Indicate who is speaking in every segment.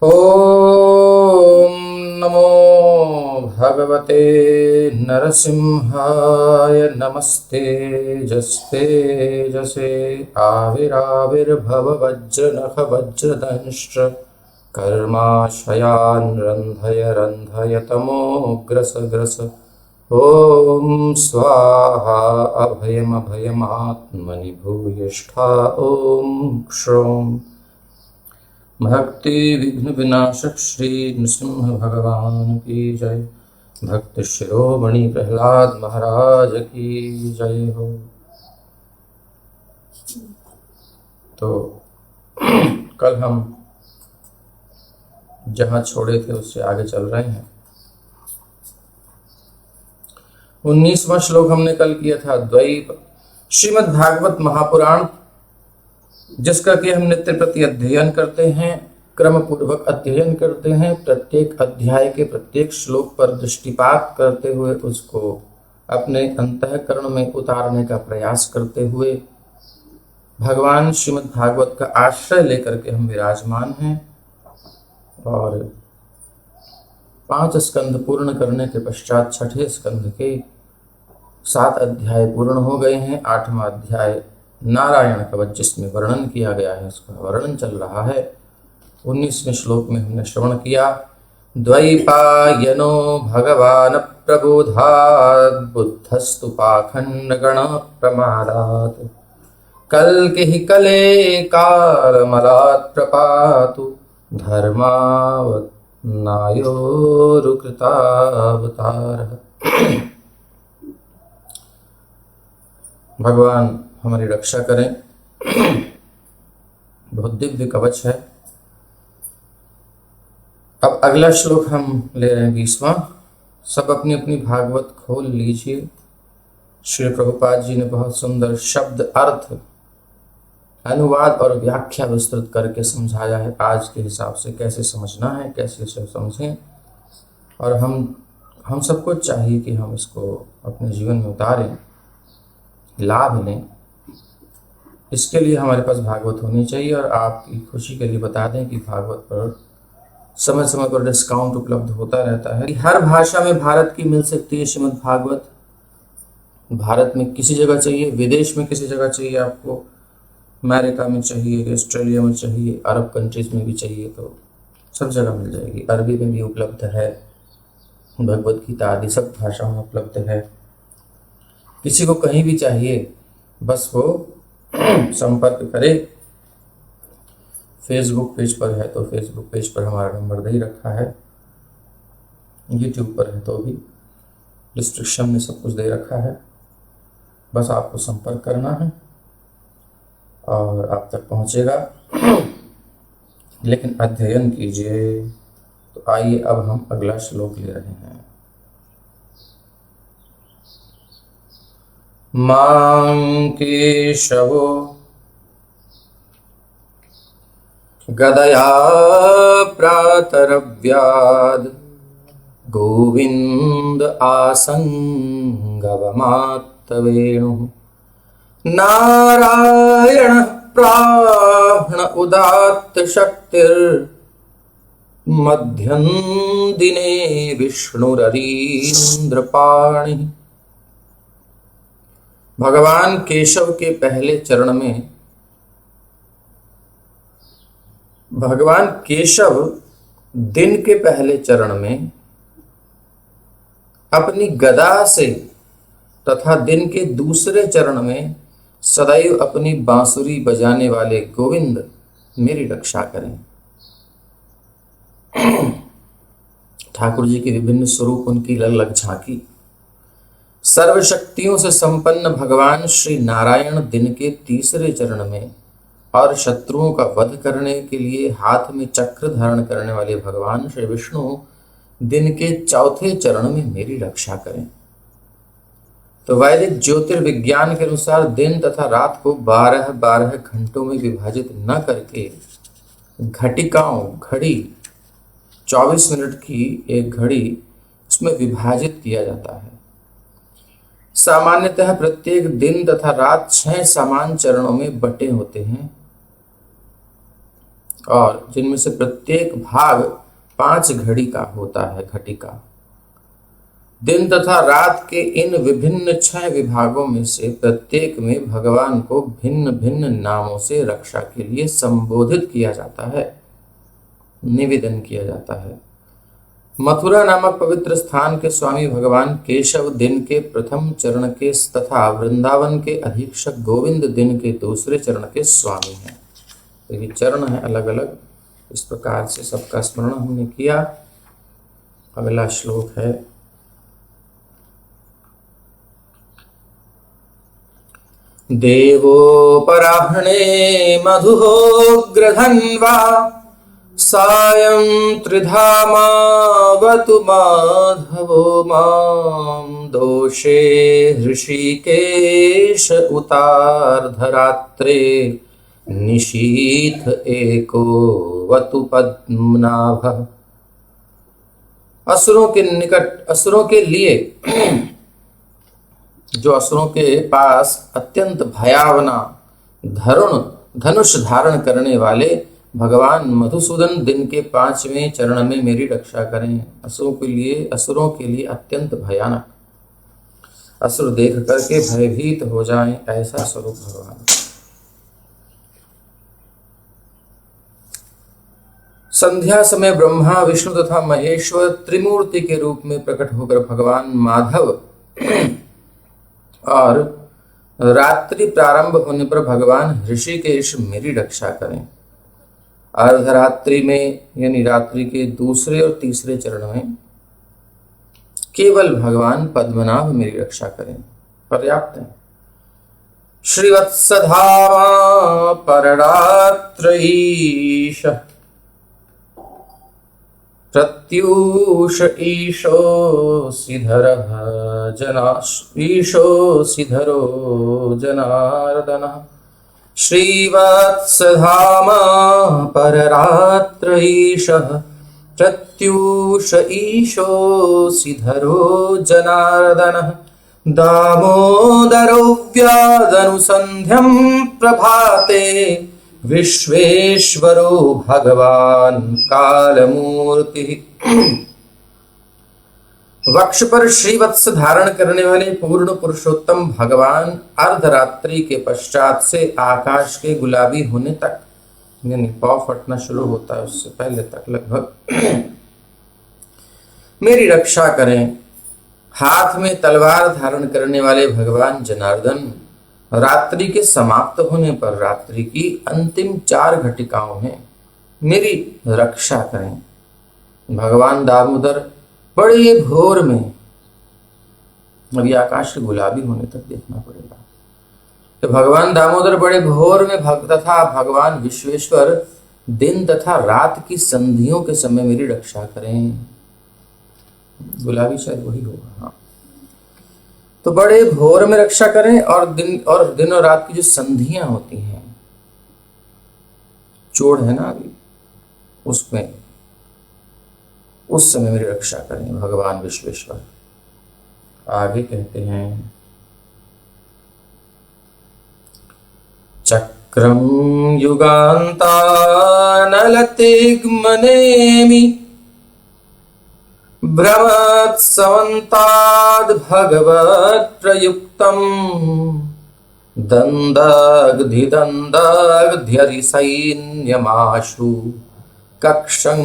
Speaker 1: ॐ नमो भगवते नरसिंहाय नमस्ते जस्ते जसे आविराविर्भव वज्रनख वज्रदंष्ट्र कर्माशयान् रन्धय रन्धय तमोग्रस ग्रस ॐ स्वाहा अभयमभयमात्मनि भूयिष्ठा ॐ क्षौं भक्ति विघ्न विनाशक श्री नृसिंह भगवान की जय। भक्त शिरोमणि प्रहलाद महाराज की जय हो। तो कल हम जहाँ छोड़े थे उससे आगे चल रहे हैं। 19वां श्लोक हमने कल किया था द्वैप श्रीमद् भागवत महापुराण, जिसका कि हम नित्य प्रति अध्ययन करते हैं, क्रम पूर्वक अध्ययन करते हैं। प्रत्येक अध्याय के प्रत्येक श्लोक पर दृष्टिपात करते हुए उसको अपने अंतःकरण में उतारने का प्रयास करते हुए भगवान श्रीमद् भागवत का आश्रय लेकर के हम विराजमान हैं। और 5 स्कंध पूर्ण करने के पश्चात 6ठे स्कंध के 7 अध्याय पूर्ण हो गए हैं। 8वां अध्याय नारायण कवच जिसमें वर्णन किया गया है, उसका वर्णन चल रहा है। 19वें श्लोक में हमने श्रवण किया द्वैपायनो भगवान प्रबोधात् बुद्धस्तु पाखंड गण प्रमादात् कल्किः कले कालमलात् प्रपातु धर्मावतारोरुकृतावतारः। भगवान हमारी रक्षा करें। बहुत दिव्य कवच है। अब अगला श्लोक हम ले रहे हैं 20वां। सब अपनी अपनी भागवत खोल लीजिए। श्री प्रभुपाद जी ने बहुत सुंदर शब्द अर्थ अनुवाद और व्याख्या विस्तृत करके समझाया है। आज के हिसाब से कैसे समझना है, कैसे इसे समझें। और हम सबको चाहिए कि हम इसको अपने जीवन में उतारें, लाभ लें। इसके लिए हमारे पास भागवत होनी चाहिए। और आपकी खुशी के लिए बता दें कि भागवत पर समय समय पर डिस्काउंट उपलब्ध होता रहता है। हर भाषा में भारत की मिल सकती है श्रीमद् भागवत। भारत में किसी जगह चाहिए, विदेश में किसी जगह चाहिए, आपको अमेरिका में चाहिए, ऑस्ट्रेलिया में चाहिए, अरब कंट्रीज में भी चाहिए, तो सब जगह मिल जाएगी। अरबी में भी उपलब्ध है, भगवत गीता आदि सब भाषाओं में उपलब्ध है। किसी को कहीं भी चाहिए, बस वो संपर्क करे। फेसबुक पेज पर है तो फेसबुक पेज पर हमारा नंबर दे रखा है। यूट्यूब पर है तो भी डिस्क्रिप्शन में सब कुछ दे रखा है। बस आपको संपर्क करना है और आप तक पहुंचेगा। लेकिन अध्ययन कीजिए। तो आइए अब हम अगला श्लोक ले रहे हैं। मां केशवो गदया प्रातरव्याद् गोविंद आसंगवमात्तवेणुः नारायण प्राण उदात्त शक्तिर्मध्यं दिने विष्णुररीन्द्रपाणि। भगवान केशव के पहले चरण में भगवान केशव दिन के पहले चरण में अपनी गदा से तथा दिन के दूसरे चरण में सदैव अपनी बांसुरी बजाने वाले गोविंद मेरी रक्षा करें। ठाकुर जी के विभिन्न स्वरूप, उनकी अलग अलग झांकी। सर्वशक्तियों से संपन्न भगवान श्री नारायण दिन के तीसरे चरण में और शत्रुओं का वध करने के लिए हाथ में चक्र धारण करने वाले भगवान श्री विष्णु दिन के चौथे चरण में मेरी रक्षा करें। तो वैदिक ज्योतिर्विज्ञान के अनुसार दिन तथा रात को 12-12 घंटों में विभाजित न करके घटिकाओं, घड़ी 24 मिनट की एक घड़ी उसमें विभाजित किया जाता है। सामान्यतः प्रत्येक दिन तथा रात 6 समान चरणों में बटे होते हैं। और जिनमें से प्रत्येक भाग 5 घड़ी का होता है, घटिका। दिन तथा रात के इन विभिन्न 6 विभागों में से प्रत्येक में भगवान को भिन्न भिन्न नामों से रक्षा के लिए संबोधित किया जाता है, निवेदन किया जाता है। मथुरा नामक पवित्र स्थान के स्वामी भगवान केशव दिन के प्रथम चरण के तथा वृंदावन के अधीक्षक गोविंद दिन के दूसरे चरण के स्वामी हैं। तो ये चरण है अलग अलग। इस प्रकार से सबका स्मरण हमने किया। अगला श्लोक है देवोपराह्णे मधुहोग्रधन्वा सायं त्रिधामावतु माधवो मां दोषे हृषिकेश उतार्धरात्रे निशीथ एको वतु पद्मनाभः। असुरों के निकट, असुरों के लिए जो असुरों के पास अत्यंत भयावना धनुष धारण करने वाले भगवान मधुसूदन दिन के 5वें चरण में मेरी रक्षा करें। असुरों के लिए अत्यंत भयानक, असुर देख करके भयभीत हो जाएं, ऐसा स्वरूप भगवान। संध्या समय ब्रह्मा विष्णु तथा महेश्वर त्रिमूर्ति के रूप में प्रकट होकर भगवान माधव और रात्रि प्रारंभ होने पर भगवान ऋषिकेश मेरी रक्षा करें। अर्धरात्रि में यानी रात्रि के दूसरे और तीसरे चरण में केवल भगवान पद्मनाभ मेरी रक्षा करें, पर्याप्त है। श्रीवत्सधामा पररात्र ईश प्रत्यूष ईशोऽसिधरः ईशोऽसिधरो जनार्दनः। श्रीवत्सधामा पररात्र ईशः प्रत्यूष ईशोऽसिधरो जनार्दनः। दामोदरो व्यादनुसन्ध्यं प्रभाते विश्वेश्वरो भगवान कालमूर्ति। वक्ष पर श्रीवत्स धारण करने वाले पूर्ण पुरुषोत्तम भगवान अर्धरात्रि के पश्चात से आकाश के गुलाबी होने तक, यानी पाँव फटना शुरू होता है उससे पहले तक लगभग मेरी रक्षा करें। हाथ में तलवार धारण करने वाले भगवान जनार्दन रात्रि के समाप्त होने पर रात्रि की अंतिम 4 घटिकाओं में मेरी रक्षा करें। भगवान दामोदर बड़े भोर में, अभी आकाश के गुलाबी होने तक देखना पड़ेगा, तो भगवान दामोदर बड़े भोर में तथा भगवान विश्वेश्वर दिन तथा रात की संधियों के समय मेरी रक्षा करें। गुलाबी शायद वही होगा, हाँ। तो बड़े भोर में रक्षा करें और दिन और रात की जो संधियां होती हैं, चोड़ है ना अभी, उसमें उस समय मेरी रक्षा करें भगवान विश्वेश्वर। आगे कहते हैं चक्रम युगान्तानलतिग्मनेमि भ्रमत्सवन्ताद् भगवत् प्रयुक्तम् दन्दग्धिदन्दग्ध्यरिसैन्यमाशु कक्षं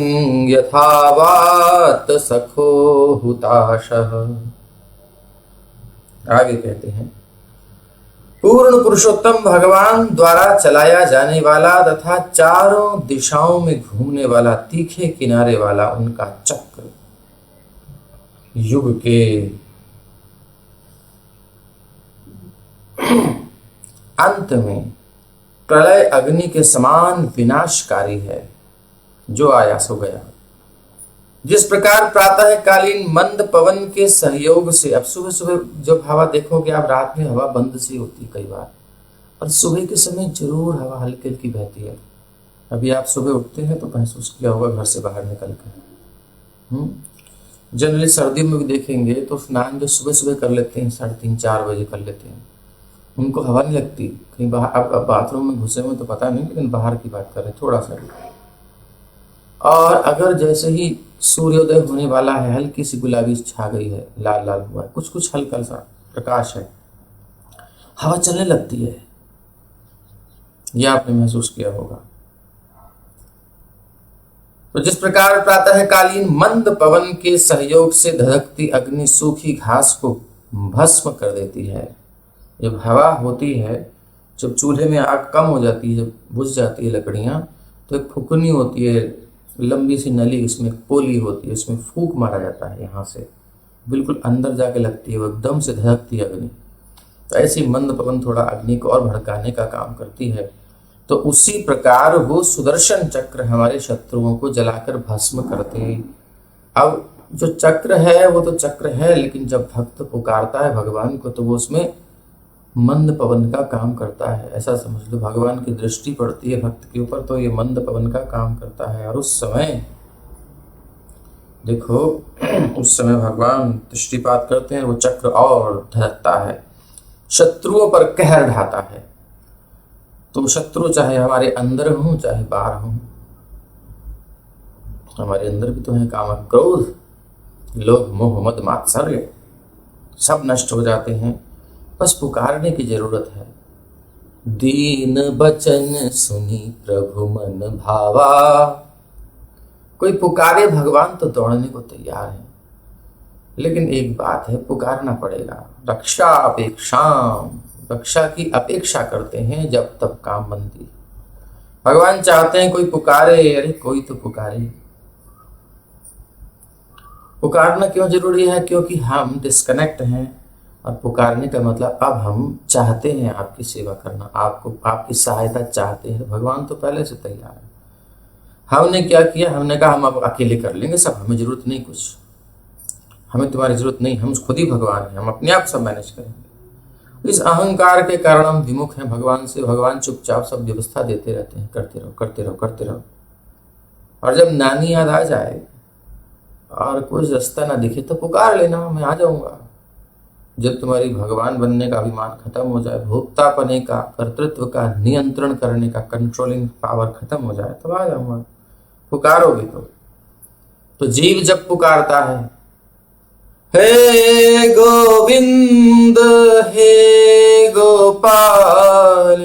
Speaker 1: यथावात सखो हुताशः। आगे कहते हैं पूर्ण पुरुषोत्तम भगवान द्वारा चलाया जाने वाला तथा चारों दिशाओं में घूमने वाला तीखे किनारे वाला उनका चक्र युग के अंत में प्रलय अग्नि के समान विनाशकारी है, जो आया सो गया। जिस प्रकार प्रातःकालीन मंद पवन के सहयोग से, अब सुबह सुबह जब हवा देखोगे आप, रात में हवा बंद सी होती है कई बार, और सुबह के समय जरूर हवा हल्की हल्की बहती है। अभी आप सुबह उठते हैं तो महसूस किया होगा घर से बाहर निकल कर। जनरली सर्दियों में भी देखेंगे तो स्नान जो सुबह सुबह कर लेते हैं, 3:30-4 बजे कर लेते हैं, उनको हवा नहीं लगती। कहीं बाहर, अब बाथरूम में घुसे हुए तो पता नहीं, लेकिन बाहर की बात करें थोड़ा सा, और अगर जैसे ही सूर्योदय होने वाला है, हल्की सी गुलाबी छा गई है, लाल लाल हुआ है, कुछ कुछ हल्का सा प्रकाश है, हवा चलने लगती है, यह आपने महसूस किया होगा। तो जिस प्रकार प्रातःकालीन मंद पवन के सहयोग से धधकती अग्नि सूखी घास को भस्म कर देती है, जब हवा होती है, जब चूल्हे में आग कम हो जाती है, जब बुझ जाती है लकड़ियां, तो एक फुकनी होती है, लंबी सी नली, उसमें एक पोली होती है, उसमें फूंक मारा जाता है, यहाँ से बिल्कुल अंदर जाके लगती है, वो एकदम से धधकती है अग्नि। तो ऐसी मंद पवन थोड़ा अग्नि को और भड़काने का काम करती है। तो उसी प्रकार वो सुदर्शन चक्र हमारे शत्रुओं को जलाकर भस्म करते। अब जो चक्र है वो तो चक्र है, लेकिन जब भक्त पुकारता है भगवान को तो वो उसमें मंद पवन का काम करता है। ऐसा समझ लो, भगवान की दृष्टि पड़ती है भक्त के ऊपर तो ये मंद पवन का काम करता है। और उस समय देखो, उस समय भगवान दृष्टिपात करते हैं, वो चक्र और धधकता है, शत्रुओं पर कहर ढाता है। तो शत्रु चाहे हमारे अंदर हों चाहे बाहर हों, हमारे अंदर भी तो है काम क्रोध, लोभ, मोह, मद, मात्सर्य, सब नष्ट हो जाते हैं। बस पुकारने की जरूरत है। दीन बचन सुनी प्रभु मन भावा। कोई पुकारे भगवान तो दौड़ने को तैयार है, लेकिन एक बात है, पुकारना पड़ेगा। रक्षा अपेक्षाम, रक्षा की अपेक्षा करते हैं, जब तब काम बनती। भगवान चाहते हैं कोई पुकारे, अरे कोई तो पुकारे। पुकारना क्यों जरूरी है? क्योंकि हम डिस्कनेक्ट हैं, और पुकारने का मतलब अब हम चाहते हैं आपकी सेवा करना, आपको आपकी सहायता चाहते हैं। भगवान तो पहले से तैयार है। हमने क्या किया? हमने कहा हम अब अकेले कर लेंगे सब, हमें जरूरत नहीं, कुछ हमें तुम्हारी जरूरत नहीं, हम खुद ही भगवान हैं, हम अपने आप सब मैनेज करेंगे। इस अहंकार के कारण हम विमुख हैं भगवान से। भगवान चुपचाप सब व्यवस्था देते रहते हैं, करते रहो करते रहो करते रहो। और जब नानी याद आ जाए और कोई रास्ता ना दिखे तो पुकार लेना, मैं आ जाऊंगा। जब तुम्हारी भगवान बनने का अभिमान खत्म हो जाए, भोक्तापने का, कर्तृत्व का, नियंत्रण करने का, कंट्रोलिंग पावर खत्म हो जाए, तब आ जाऊंगा। पुकारोगे तो जीव जब पुकारता है, हे गोविंद हे गोपाल,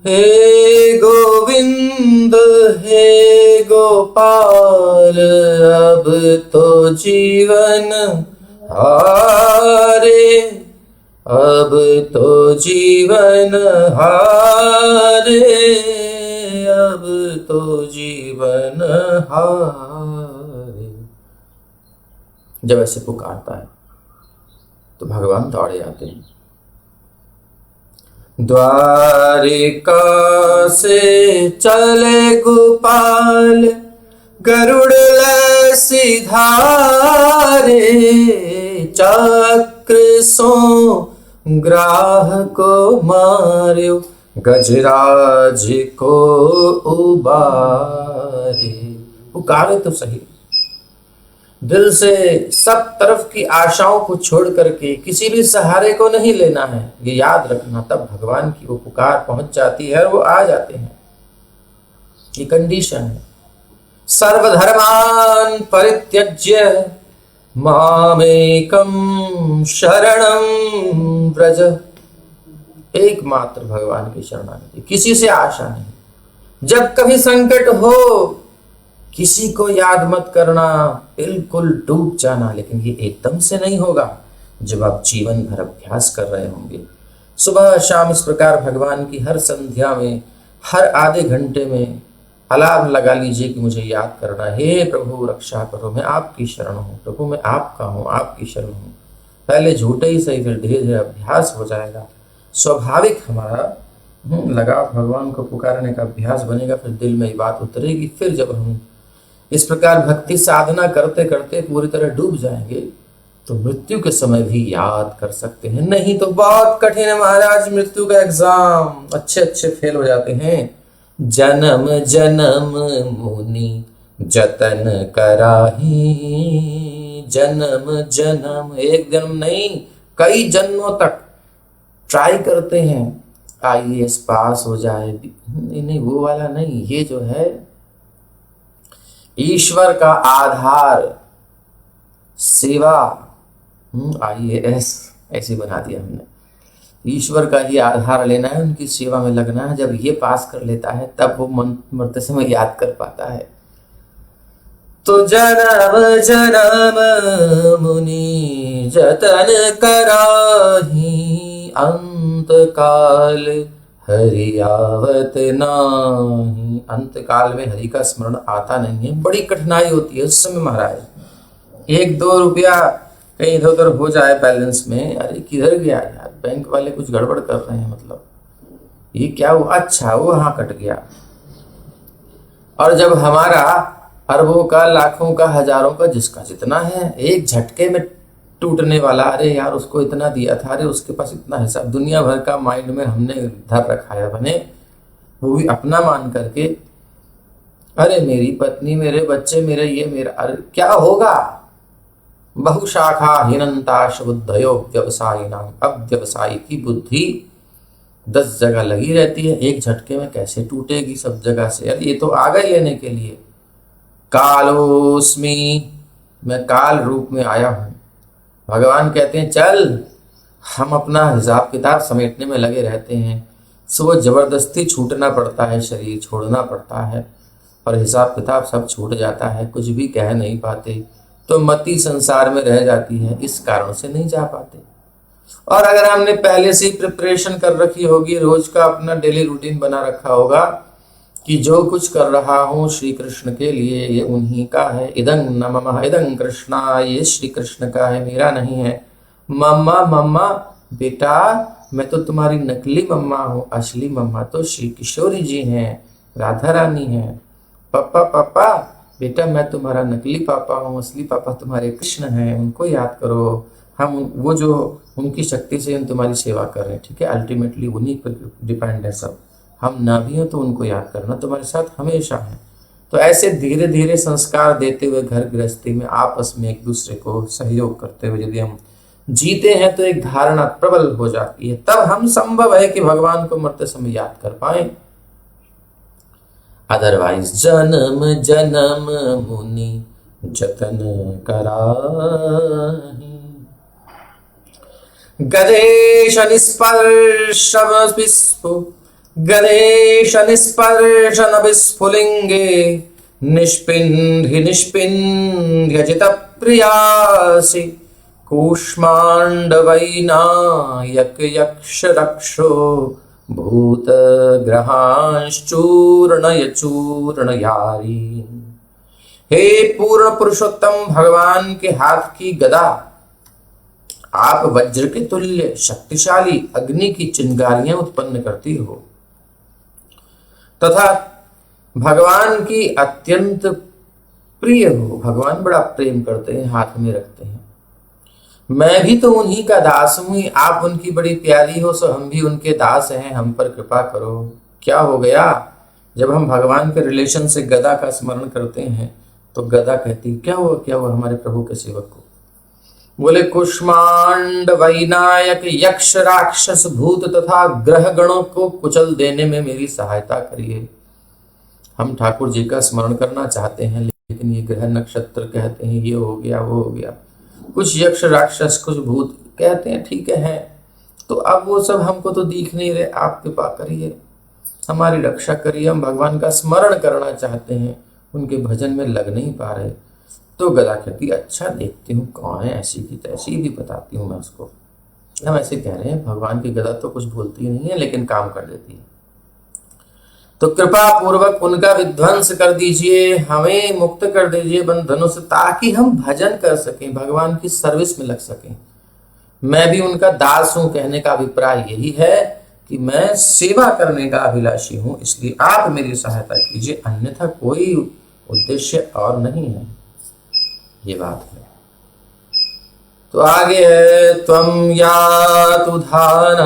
Speaker 1: हे गोविंद हे गोपाल, अब तो जीवन हारे, अब तो जीवन हारे, अब तो जीवन हारे। जब ऐसे पुकारता है तो भगवान दौड़े आते हैं। द्वारिका से चले गोपाल, गरुड़ सिधारे, चक्र सो ग्राह को मार्यो, गजराज को उबारे। पुकारे तो सही, दिल से सब तरफ की आशाओं को छोड़ करके किसी भी सहारे को नहीं लेना है, ये याद रखना। तब भगवान की वो पुकार पहुंच जाती है और वो आ जाते हैं। ये कंडीशन है। सर्वधर्मान परित्यज्य मामेकम शरणं व्रज। एकमात्र भगवान की शरणागति, किसी से आशा नहीं। जब कभी संकट हो किसी को याद मत करना, बिल्कुल डूब जाना। लेकिन ये एकदम से नहीं होगा, जब आप जीवन भर अभ्यास कर रहे होंगे। सुबह शाम इस प्रकार भगवान की हर संध्या में, हर आधे घंटे में अलार्म लगा लीजिए कि मुझे याद करना है, हे प्रभु रक्षा करो, मैं आपकी शरण हूँ, प्रभु मैं आपका हूँ, आपकी शरण हूँ। पहले झूठे ही सही, फिर धीरे धीरे अभ्यास हो जाएगा। स्वाभाविक हमारा लगाव भगवान को पुकारने का अभ्यास बनेगा, फिर दिल में ये बात उतरेगी। फिर जब हम इस प्रकार भक्ति साधना करते करते पूरी तरह डूब जाएंगे तो मृत्यु के समय भी याद कर सकते हैं। नहीं तो बहुत कठिन है महाराज, मृत्यु का एग्जाम अच्छे अच्छे फेल हो जाते हैं। जन्म जन्म मुनि जतन कराही, जन्म जन्म, एक जन्म नहीं कई जन्मों तक ट्राई करते हैं IAS पास हो जाए। नहीं वो वाला नहीं, ये जो है ईश्वर का आधार सेवा, IAS ऐसे बना दिया हमने। ईश्वर का ही आधार लेना है, उनकी सेवा में लगना है। जब ये पास कर लेता है तब वो मरते समय याद कर पाता है। तो जन्म जन्म मुनि जतन कराही, अंत काल हरि आवत नाही। अंत काल में हरि का स्मरण आता नहीं है, बड़ी कठिनाई होती है उस समय महाराज। 1-2 रुपया कहीं इधर उधर हो जाए बैलेंस में, अरे किधर गया यार, बैंक वाले कुछ गड़बड़ कर रहे हैं, मतलब ये क्या हुआ, अच्छा वो वहां कट गया। और जब हमारा अरबों का, लाखों का, हजारों का, जिसका जितना है, एक झटके में टूटने वाला, अरे यार उसको इतना दिया था, अरे उसके पास इतना हिसाब, दुनिया भर का माइंड में हमने धर रखा है बने, वो भी अपना मान करके, अरे मेरी पत्नी, मेरे बच्चे, मेरे ये, मेरा, अरे क्या होगा। बहुशाखा हिनंताश बुद्धयो व्यवसायी नाम, अब व्यवसायी की बुद्धि 10 जगह लगी रहती है, एक झटके में कैसे टूटेगी सब जगह से। अरे ये तो आ गए लेने के लिए। कालोस्मी, मैं काल रूप में आया हूं। भगवान कहते हैं चल, हम अपना हिसाब किताब समेटने में लगे रहते हैं। सुबह जबरदस्ती छूटना पड़ता है, शरीर छोड़ना पड़ता है, और हिसाब किताब सब छूट जाता है, कुछ भी कह नहीं पाते, तो मति संसार में रह जाती है, इस कारण से नहीं जा पाते। और अगर हमने पहले से ही प्रिपरेशन कर रखी होगी, रोज का अपना डेली रूटीन बना रखा होगा कि जो कुछ कर रहा हूँ श्री कृष्ण के लिए, ये उन्हीं का है, इदं न मम इदं कृष्णा, ये श्री कृष्ण का है, मेरा नहीं है। मम्मा मम्मा, बेटा मैं तो तुम्हारी नकली मम्मा हूँ, असली मम्मा तो श्री किशोरी जी हैं, राधा रानी हैं। पापा पापा, बेटा मैं तुम्हारा नकली पापा हूँ, असली पापा तुम्हारे कृष्ण हैं, उनको याद करो। हम वो जो उनकी शक्ति से हम तुम्हारी सेवा कर रहे हैं, ठीक है, अल्टीमेटली उन्हीं पर डिपेंड है सब। हम ना भी हो तो उनको याद करना तुम्हारे साथ हमेशा है। तो ऐसे धीरे धीरे संस्कार देते हुए घर गृहस्थी में आपस में एक दूसरे को सहयोग करते हुए यदि हम जीते हैं तो एक धारणा प्रबल हो जाती है, तब हम संभव है कि भगवान को मरते समय याद कर पाए। अदरवाइज जन्म जन्म मुनि जतन कराही, गदेश निस्पर्शन विस्फुलिंगे, निष्पिंध्य निष्पिंध्य जित प्रियासि, कूष्मांडवैनायक यक्ष रक्षो, भूत ग्रहांश्चूर्णय चूर्णयारी। हे पूर्ण पुरुषोत्तम भगवान के हाथ की गदा, आप वज्र के तुल्य शक्तिशाली अग्नि की चिंगारियां उत्पन्न करती हो, तथा भगवान की अत्यंत प्रिय हो। भगवान बड़ा प्रेम करते हैं, हाथ में रखते हैं। मैं भी तो उन्हीं का दास हूं, आप उनकी बड़ी प्यारी हो, सो हम भी उनके दास हैं, हम पर कृपा करो। क्या हो गया, जब हम भगवान के रिलेशन से गदा का स्मरण करते हैं तो गदा कहती क्या हुआ, क्या हुआ हमारे प्रभु के सेवक को। बोले कुष्मांड वैनायक यक्ष राक्षस भूत तथा ग्रह गणों को कुचल देने में मेरी सहायता करिए। हम ठाकुर जी का स्मरण करना चाहते हैं, लेकिन ये ग्रह नक्षत्र कहते हैं ये हो गया वो हो गया, कुछ यक्ष राक्षस कुछ भूत कहते हैं, ठीक है, तो अब वो सब हमको तो दिख नहीं रहे, आप कृपा करिए, हमारी रक्षा करिए। हम भगवान का स्मरण करना चाहते हैं, उनके भजन में लग नहीं पा रहे। तो गदा कहती अच्छा देखती हूँ कौन है, ऐसी की तैसी भी बताती हूँ मैं उसको। हम ऐसे कह रहे हैं, भगवान की गदा तो कुछ बोलती नहीं है लेकिन काम कर देती है, तो कृपा पूर्वक उनका विध्वंस कर दीजिए, हमें मुक्त कर दीजिए बंधनों से, ताकि हम भजन कर सकें, भगवान की सर्विस में लग सकें। मैं भी उनका दास हूं, कहने का अभिप्राय यही है कि मैं सेवा करने का अभिलाषी हूं, इसलिए आप मेरी सहायता कीजिए, अन्यथा कोई उद्देश्य और नहीं है। ये बात है। तो आगे है त्वं यातु धान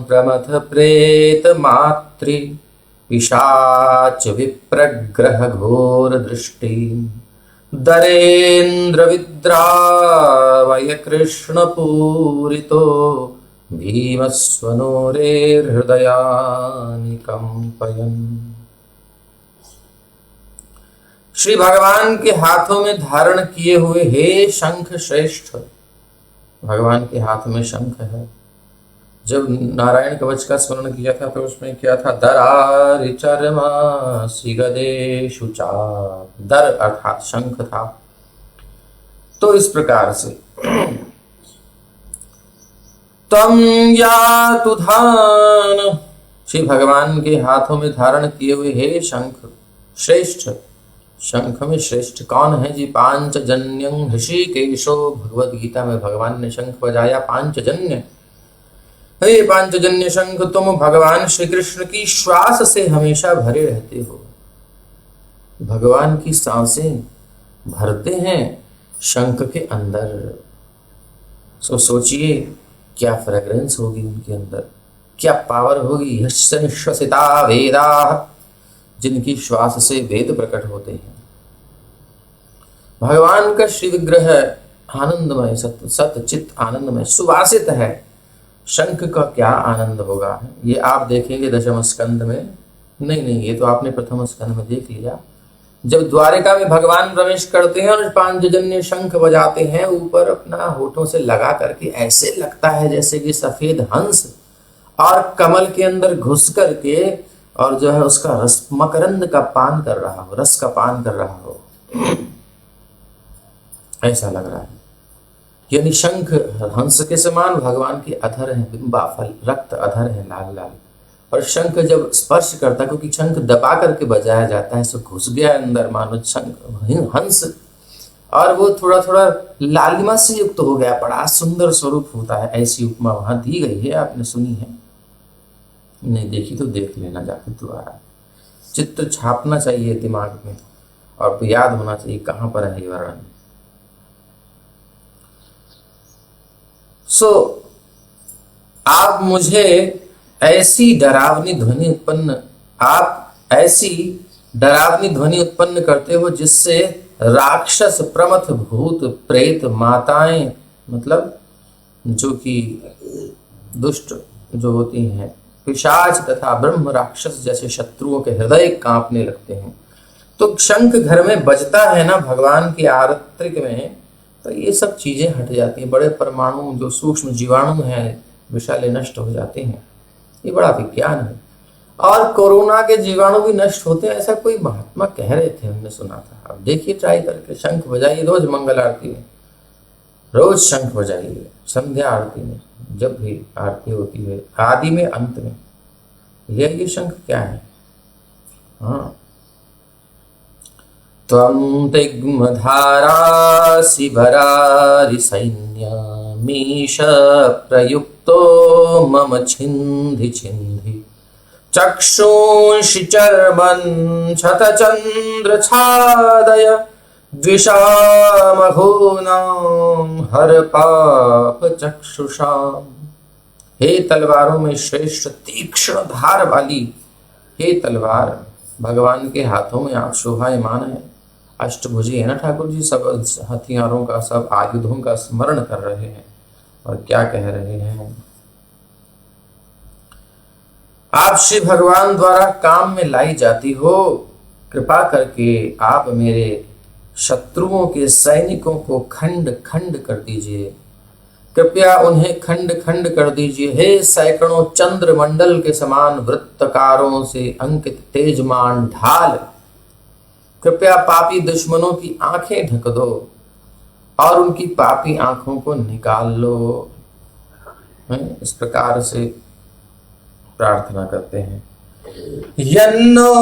Speaker 1: प्रमथ प्रेत मातृ पिशाच विप्रग्रह घोर दृष्टि, दरेन्द्र विद्रावय कृष्ण पूरितो, भीमस्वनोरेर्हृदयानि कंपयन्। श्री भगवान के हाथों में धारण किए हुए हे शंख श्रेष्ठ, भगवान के हाथ में शंख है। जब नारायण कवच का स्मरण किया था तो उसमें क्या था, दरारि चर्मासि गदेषु चाप, दर अर्थात शंख था। तो इस प्रकार से तम यातु धान, श्री भगवान के हाथों में धारण किए हुए हे शंख श्रेष्ठ, शंख में श्रेष्ठ कौन है जी, पांचजन्यं ऋषिकेशो, भगवद गीता में भगवान ने शंख बजाया पांचजन्य। हे पांचजन्य शंख, तुम भगवान श्री कृष्ण की श्वास से हमेशा भरे रहते हो। भगवान की सांसें भरते हैं शंख के अंदर। सोचिए क्या फ्रेग्रेंस होगी उनके अंदर, क्या पावर होगी। यस्य निश्वसिता वेदाः, जिनकी श्वास से वेद प्रकट होते हैं। भगवान का श्री विग्रह आनंदमय, सत चित्त आनंदमय, सुवासित है। शंख का क्या आनंद होगा, ये आप देखेंगे दशम स्कंद में। नहीं, ये तो आपने प्रथम स्कंद में देख लिया। जब द्वारिका में भगवान प्रवेश करते हैं और पांचजन्य शंख बजाते हैं, ऊपर अपना होठों से लगा करके ऐसे लगता है जैसे कि सफेद हंस और कमल के अंदर घुस करके और जो है उसका रस मकरंद का पान कर रहा हो, रस का पान कर रहा हो, ऐसा लग रहा है। यानी शंख हंस के समान भगवान के अधर हैं, बिंबाफल रक्त अधर है लाल लाल। और शंख जब स्पर्श करता है, क्योंकि शंख दबा करके बजाया जाता है, सो घुस गया अंदर मानो शंख हंस, और वो थोड़ा थोड़ा लालिमा से युक्त हो गया, बड़ा सुंदर स्वरूप होता है। ऐसी उपमा वहां दी गई है, आपने सुनी है? नहीं देखी तो देख लेना जाके दोबारा। चित्र छापना चाहिए दिमाग में और याद होना चाहिए कहां पर है ये वर्णन। आप मुझे ऐसी डरावनी ध्वनि उत्पन्न करते हो जिससे राक्षस, प्रमथ, भूत, प्रेत, माताएं, मतलब जो कि दुष्ट जो होती हैं, पिशाच तथा ब्रह्म राक्षस जैसे शत्रुओं के हृदय कांपने लगते हैं। तो शंख घर में बजता है ना भगवान की आरत्रिक में, तो ये सब चीजें हट जाती हैं। बड़े परमाणु जो सूक्ष्म जीवाणु हैं विषाले नष्ट हो जाते हैं। ये बड़ा विज्ञान है। और कोरोना के जीवाणु भी नष्ट होते हैं, ऐसा कोई महात्मा कह रहे थे, हमने सुना था। अब देखिए ट्राई करके, शंख बजाइए रोज मंगल आरती में, रोज शंख बजाइए संध्या आरती में, जब भी आरती होती है, आदि में अंत में। ये शंख क्या है? हाँ, त्वं तिग्मधारासि भरारि सैन्यमीश प्रयुक्तो मम छिन्धि छिन्धि चक्षुंषि चर्मन् शतचन्द्रछादय द्विषामघूनां हर पाप चक्षुषाम्। हे तलवारों में श्रेष्ठ तीक्ष्ण धार वाली, हे तलवार, भगवान के हाथों में आप शोभायमान है। अष्टभुजी है ना ठाकुर जी, सब हथियारों का, सब आयुधों का स्मरण कर रहे हैं और क्या कह रहे हैं। आप श्री भगवान द्वारा काम में लाई जाती हो, कृपा करके आप मेरे शत्रुओं के सैनिकों को खंड खंड कर दीजिए, कृपया उन्हें खंड खंड कर दीजिए। हे सैकड़ों चंद्रमंडल के समान वृत्तकारों से अंकित तेजमान ढाल, कृपया पापी दुश्मनों की आंखें ढक दो और उनकी पापी आंखों को निकाल लो। इस प्रकार से प्रार्थना करते हैं। यन्नो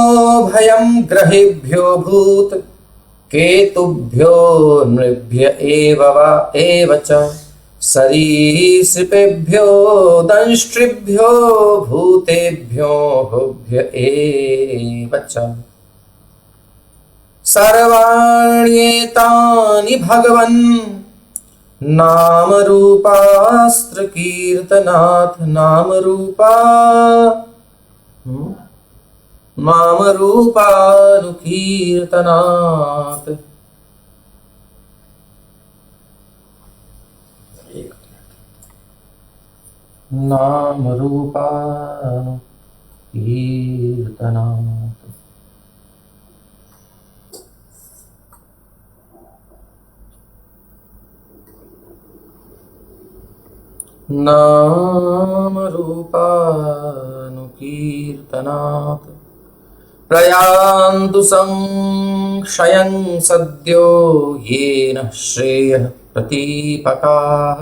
Speaker 1: भयं ग्रहेभ्यो भूत केतुभ्यो नृभ्य एव च सरीसृपेभ्यो दंष्ट्रिभ्यो भूतेभ्यो भुभ्य एव च सर्वाण्येतानि भगवन् नाम रूपास्त्र कीर्तनाथ नाम रूपानुकीर्तनाथ। नाम रूपानुकीर्तनाथ। नाम रूपानुकीर्तनात् प्रयान्तु संक्षयं सद्यो येन श्रेयः प्रतीपकाः।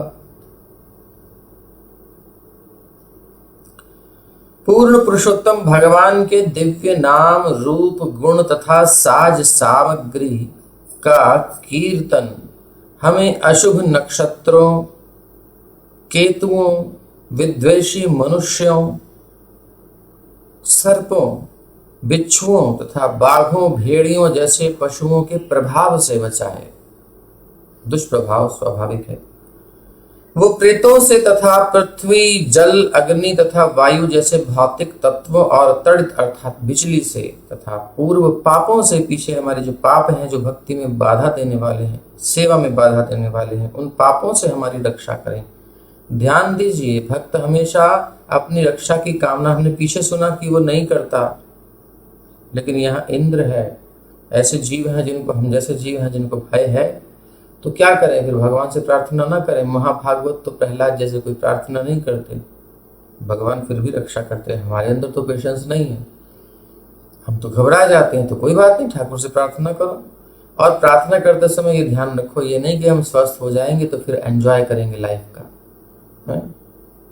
Speaker 1: पूर्ण पुरुषोत्तम भगवान के दिव्य नाम रूप गुण तथा साज सामग्री का कीर्तन हमें अशुभ नक्षत्रों, केतुओं, विद्वेषी मनुष्यों, सर्पों, बिच्छुओं तथा बाघों, भेड़ियों जैसे पशुओं के प्रभाव से बचाए। दुष्प्रभाव स्वाभाविक है। वो प्रेतों से तथा पृथ्वी, जल, अग्नि तथा वायु जैसे भौतिक तत्वों और तड़ित अर्थात बिजली से तथा पूर्व पापों से, पीछे हमारे जो पाप हैं जो भक्ति में बाधा देने वाले हैं, सेवा में बाधा देने वाले हैं, उन पापों से हमारी रक्षा करें। ध्यान दीजिए, भक्त हमेशा अपनी रक्षा की कामना, हमने पीछे सुना कि वो नहीं करता, लेकिन यहाँ इंद्र है, ऐसे जीव हैं जिनको, हम जैसे जीव हैं जिनको भय है, तो क्या करें फिर? भगवान से प्रार्थना ना करें? महाभागवत तो प्रहलाद जैसे कोई प्रार्थना नहीं करते, भगवान फिर भी रक्षा करते हैं। हमारे अंदर तो पेशेंस नहीं है, हम तो घबरा जाते हैं। तो कोई बात नहीं, ठाकुर से प्रार्थना करो। और प्रार्थना करते समय ये ध्यान रखो, ये नहीं कि हम स्वस्थ हो जाएंगे तो फिर एंजॉय करेंगे लाइफ का, है?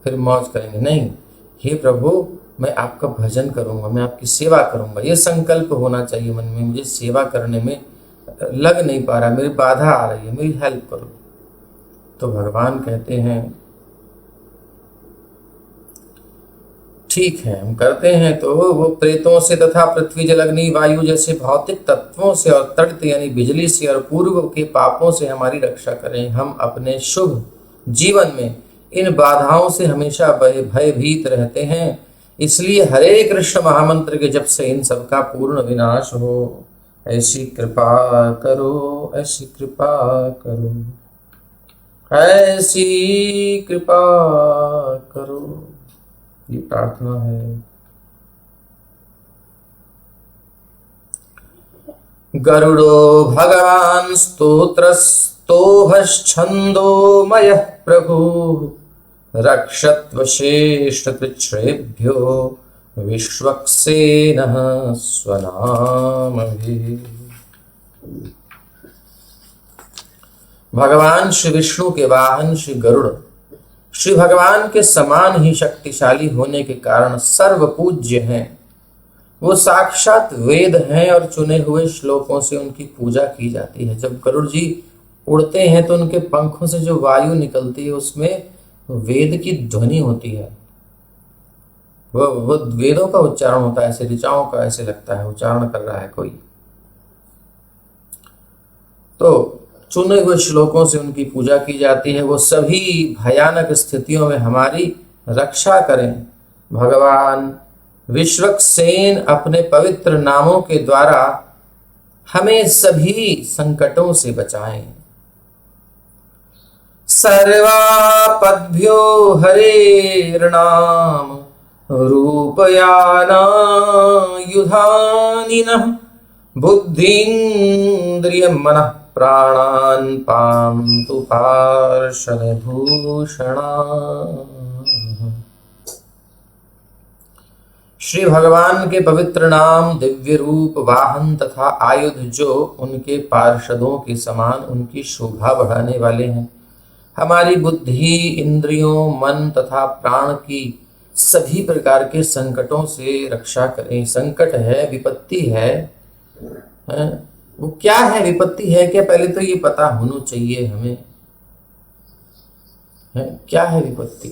Speaker 1: फिर मौज करेंगे, नहीं। हे प्रभु, मैं आपका भजन करूंगा, मैं आपकी सेवा करूंगा, ये संकल्प होना चाहिए मन में। मुझे सेवा करने में लग नहीं पा रहा, मेरी बाधा आ रही है, मेरी हेल्प करो। तो भगवान कहते हैं ठीक है, हम करते हैं। तो वो प्रेतों से तथा पृथ्वी, जल, अग्नि, वायु जैसे भौतिक तत्वों से और तड़ित यानी बिजली से और पूर्व के पापों से हमारी रक्षा करें। हम अपने शुभ जीवन में इन बाधाओं से हमेशा भयभीत रहते हैं, इसलिए हरे कृष्ण महामंत्र के जप से इन सबका पूर्ण विनाश हो। ऐसी कृपा करो, ऐसी कृपा करो, ऐसी कृपा करो, ये प्रार्थना है। गरुड़ो भगवान स्तोत्रस्तोभश्छन्दोमयः प्रभु रक्षत्वशेषकृच्छ्रेभ्यो विश्वक्सेनः स्वनामभिः। भगवान श्री विष्णु के वाहन श्री गरुड़ श्री भगवान के समान ही शक्तिशाली होने के कारण सर्व पूज्य हैं। वो साक्षात वेद हैं और चुने हुए श्लोकों से उनकी पूजा की जाती है। जब गरुड़ जी उड़ते हैं तो उनके पंखों से जो वायु निकलती है उसमें वेद की ध्वनि होती है। वो वेदों का उच्चारण होता है, ऐसे ऋचाओं का, ऐसे लगता है उच्चारण कर रहा है कोई। तो चुने हुए श्लोकों से उनकी पूजा की जाती है। वो सभी भयानक स्थितियों में हमारी रक्षा करें। भगवान विश्वक्सेन अपने पवित्र नामों के द्वारा हमें सभी संकटों से बचाएं। सर्वापद्भ्यो हरेर्नाम रूपयानायुधानिनः बुद्धिन्द्रियं मनः प्राणान् पान्तु पार्षदभूषणा। श्री भगवान के पवित्र नाम, दिव्य रूप, वाहन तथा आयुध जो उनके पार्षदों के समान उनकी शोभा बढ़ाने वाले हैं, हमारी बुद्धि, इंद्रियों, मन तथा प्राण की सभी प्रकार के संकटों से रक्षा करें। संकट है, विपत्ति है, वो क्या है, विपत्ति है क्या, पहले तो ये पता होना चाहिए हमें, है क्या है विपत्ति।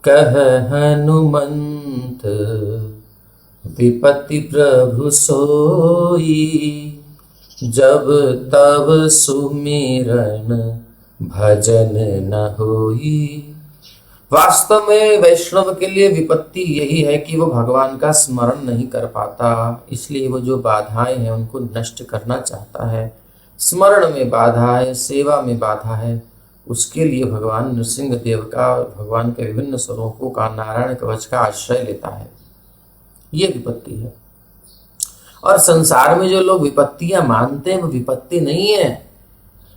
Speaker 1: कह हनुमंत विपत्ति प्रभु सोई, जब तब सुमिरन भजन न होई। वास्तव में वैष्णव के लिए विपत्ति यही है कि वो भगवान का स्मरण नहीं कर पाता, इसलिए वो जो बाधाएं हैं उनको नष्ट करना चाहता है। स्मरण में बाधा है, सेवा में बाधा है, उसके लिए भगवान नृसिंह देव का, भगवान के विभिन्न स्वरूपों का, नारायण कवच का आश्रय लेता है। ये विपत्ति है। और संसार में जो लोग विपत्तियां मानते हैं वो विपत्ति नहीं है।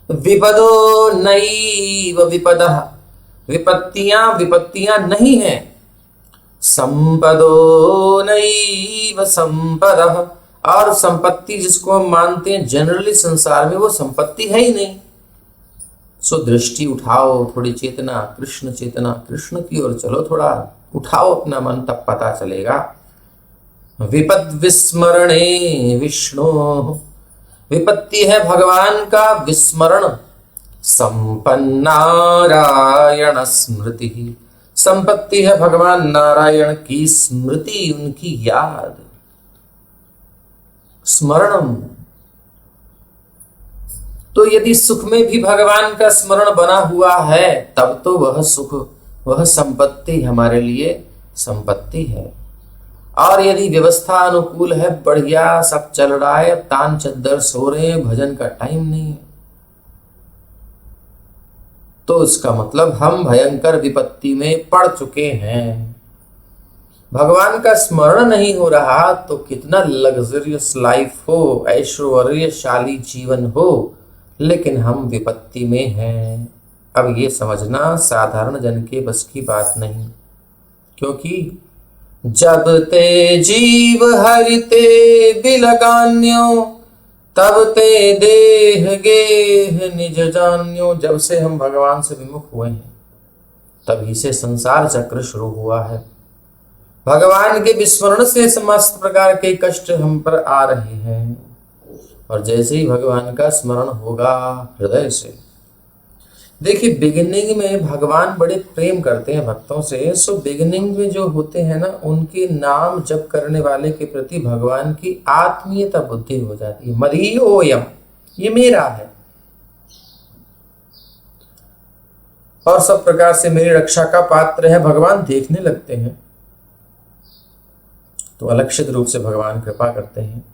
Speaker 1: विपदो नैव विपदः विपत्तियां विपत्तियां नहीं है। संपदो नैव संपदः, और संपत्ति जिसको हम मानते हैं जनरली संसार में, वो संपत्ति है ही नहीं। सो दृष्टि उठाओ, थोड़ी चेतना कृष्ण की ओर चलो, थोड़ा उठाओ अपना मन, तब पता चलेगा। विपद विस्मरणे विष्णु, विपत्ति है भगवान का विस्मरण। संपन्नारायण स्मृति, संपत्ति है भगवान नारायण की स्मृति, उनकी याद, स्मरणम। तो यदि सुख में भी भगवान का स्मरण बना हुआ है, तब तो वह सुख, वह संपत्ति हमारे लिए संपत्ति है। और यदि व्यवस्था अनुकूल है, बढ़िया सब चल रहा है, तान चद्दर सो रहे हैं, भजन का टाइम नहीं है, तो इसका मतलब हम भयंकर विपत्ति में पड़ चुके हैं। भगवान का स्मरण नहीं हो रहा तो कितना लग्जरियस लाइफ हो, ऐश्वर्यशाली जीवन हो, लेकिन हम विपत्ति में हैं। अब ये समझना साधारण जन के बस की बात नहीं, क्योंकि जब ते जीव हरिते बिलगान्यो, तब ते देह गेह निज जान्यो। जब से हम भगवान से विमुख हुए हैं, तभी से संसार चक्र शुरू हुआ है। भगवान के विस्मरण से समस्त प्रकार के कष्ट हम पर आ रहे हैं, और जैसे ही भगवान का स्मरण होगा हृदय से, देखिए बिगिनिंग में भगवान बड़े प्रेम करते हैं भक्तों से। सो बिगिनिंग में जो होते हैं ना, उनके नाम जप करने वाले के प्रति भगवान की आत्मीयता बुद्धि हो जाती है। मदीयोऽयम्, ये मेरा है, और सब प्रकार से मेरी रक्षा का पात्र है, भगवान देखने लगते हैं। तो अलक्षित रूप से भगवान कृपा करते हैं,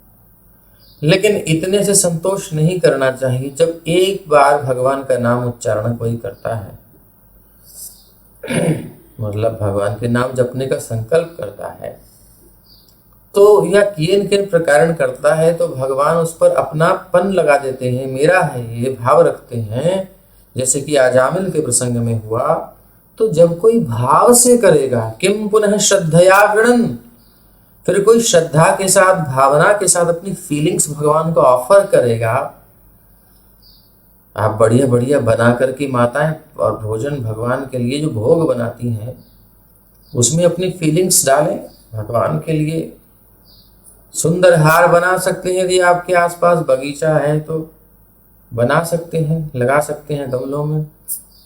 Speaker 1: लेकिन इतने से संतोष नहीं करना चाहिए। जब एक बार भगवान का नाम उच्चारण कोई करता है, मतलब भगवान के नाम जपने का संकल्प करता है, तो या किन किन प्रकार करता है, तो भगवान उस पर अपनापन लगा देते हैं, मेरा है ये भाव रखते हैं। जैसे कि आजामिल के प्रसंग में हुआ, तो जब कोई भाव से करेगा, किम पुनः श्रद्धया गृणन्, फिर कोई श्रद्धा के साथ, भावना के साथ अपनी फीलिंग्स भगवान को ऑफर करेगा। आप बढ़िया बढ़िया बना करके माताएं और भोजन भगवान के लिए जो भोग बनाती हैं, उसमें अपनी फीलिंग्स डालें भगवान के लिए। सुंदर हार बना सकते हैं, यदि आपके आसपास बगीचा है तो बना सकते हैं, लगा सकते हैं गमलों में,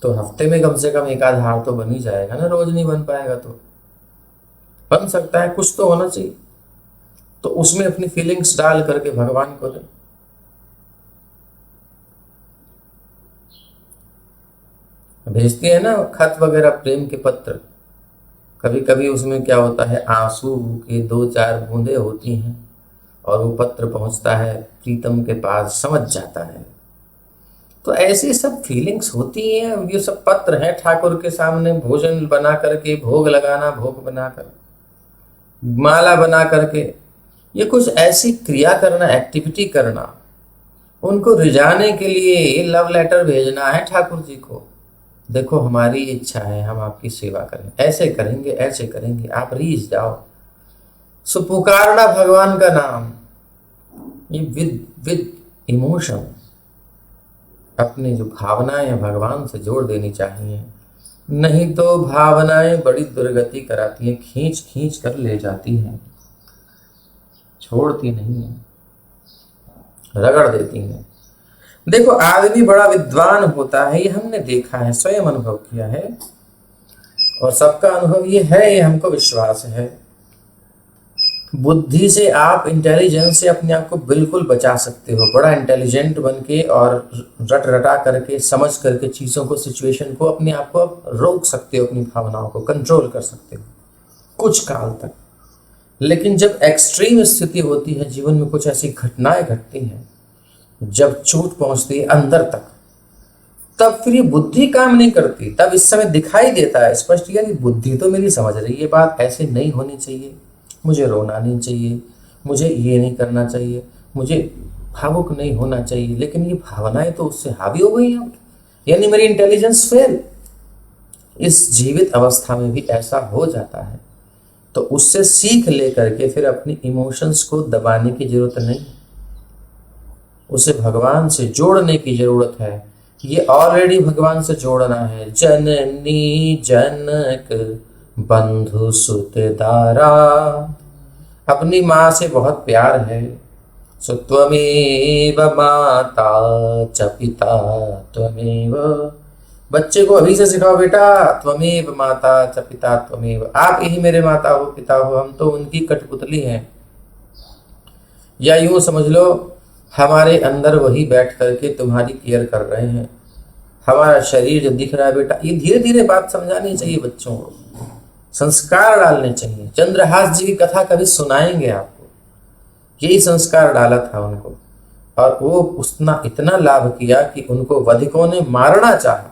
Speaker 1: तो हफ्ते में कम से कम एक आध हार तो बन ही जाएगा ना। रोज नहीं बन पाएगा तो बन सकता है, कुछ तो होना चाहिए। तो उसमें अपनी फीलिंग्स डाल करके भगवान को दें। भेजते हैं ना खत वगैरह, प्रेम के पत्र, कभी कभी उसमें क्या होता है, आंसू की 2-4 बूंदें होती हैं, और वो पत्र पहुंचता है प्रीतम के पास, समझ जाता है। तो ऐसी सब फीलिंग्स होती हैं। ये सब पत्र हैं ठाकुर के सामने, भोजन बना करके, भोग लगाना, भोग बनाकर, माला बना करके, ये कुछ ऐसी क्रिया करना, एक्टिविटी करना, उनको रिझाने के लिए लव लेटर भेजना है ठाकुर जी को। देखो हमारी इच्छा है, हम आपकी सेवा करें, ऐसे करेंगे, ऐसे करेंगे, आप रीझ जाओ। सो पुकारना भगवान का नाम, ये विद इमोशन, अपनी जो भावनाएं भगवान से जोड़ देनी चाहिए। नहीं तो भावनाएं बड़ी दुर्गति कराती हैं, खींच खींच कर ले जाती हैं, छोड़ती नहीं है, रगड़ देती हैं। देखो आदमी बड़ा विद्वान होता है, ये हमने देखा है, स्वयं अनुभव किया है, और सबका अनुभव ये है, ये हमको विश्वास है। बुद्धि से आप, इंटेलिजेंस से अपने आप को बिल्कुल बचा सकते हो। बड़ा इंटेलिजेंट बन के और रट रटा करके, समझ करके चीज़ों को, सिचुएशन को, अपने आप को आप रोक सकते हो, अपनी भावनाओं को कंट्रोल कर सकते हो कुछ काल तक। लेकिन जब एक्सट्रीम स्थिति होती है जीवन में, कुछ ऐसी घटनाएं घटती हैं जब चोट पहुंचती है अंदर तक, तब फिर ये बुद्धि काम नहीं करती। तब इस समय दिखाई देता है स्पष्ट, यार बुद्धि तो मेरी समझ रही है बात, ऐसे नहीं होनी चाहिए, मुझे रोना नहीं चाहिए, मुझे ये नहीं करना चाहिए, मुझे भावुक नहीं होना चाहिए, लेकिन ये भावनाएं तो उससे हावी हो गई हैं, यानी मेरी इंटेलिजेंस फेल। इस जीवित अवस्था में भी ऐसा हो जाता है, तो उससे सीख लेकर के फिर अपनी इमोशंस को दबाने की जरूरत नहीं, उसे भगवान से जोड़ने की जरूरत है। ये ऑलरेडी भगवान से जोड़ना है। जननी जनक बंधु सुत दारा, अपनी माँ से बहुत प्यार है। सो त्वमेव माता च पिता त्वमेव, बच्चे को अभी से सिखाओ बेटा, त्वमेव माता च पिता त्वमेव, आप ही मेरे माता हो पिता हो, हम तो उनकी कठपुतली हैं। या यूं समझ लो हमारे अंदर वही बैठ करके तुम्हारी केयर कर रहे हैं। हमारा शरीर जो दिख रहा है बेटा, ये धीरे धीरे बात समझानी चाहिए बच्चों को, संस्कार डालने चाहिए। चंद्रहास जी की कथा कभी सुनाएंगे आपको, यही संस्कार डाला था उनको, और वो उसना इतना लाभ किया कि उनको वधिकों ने मारना चाहा,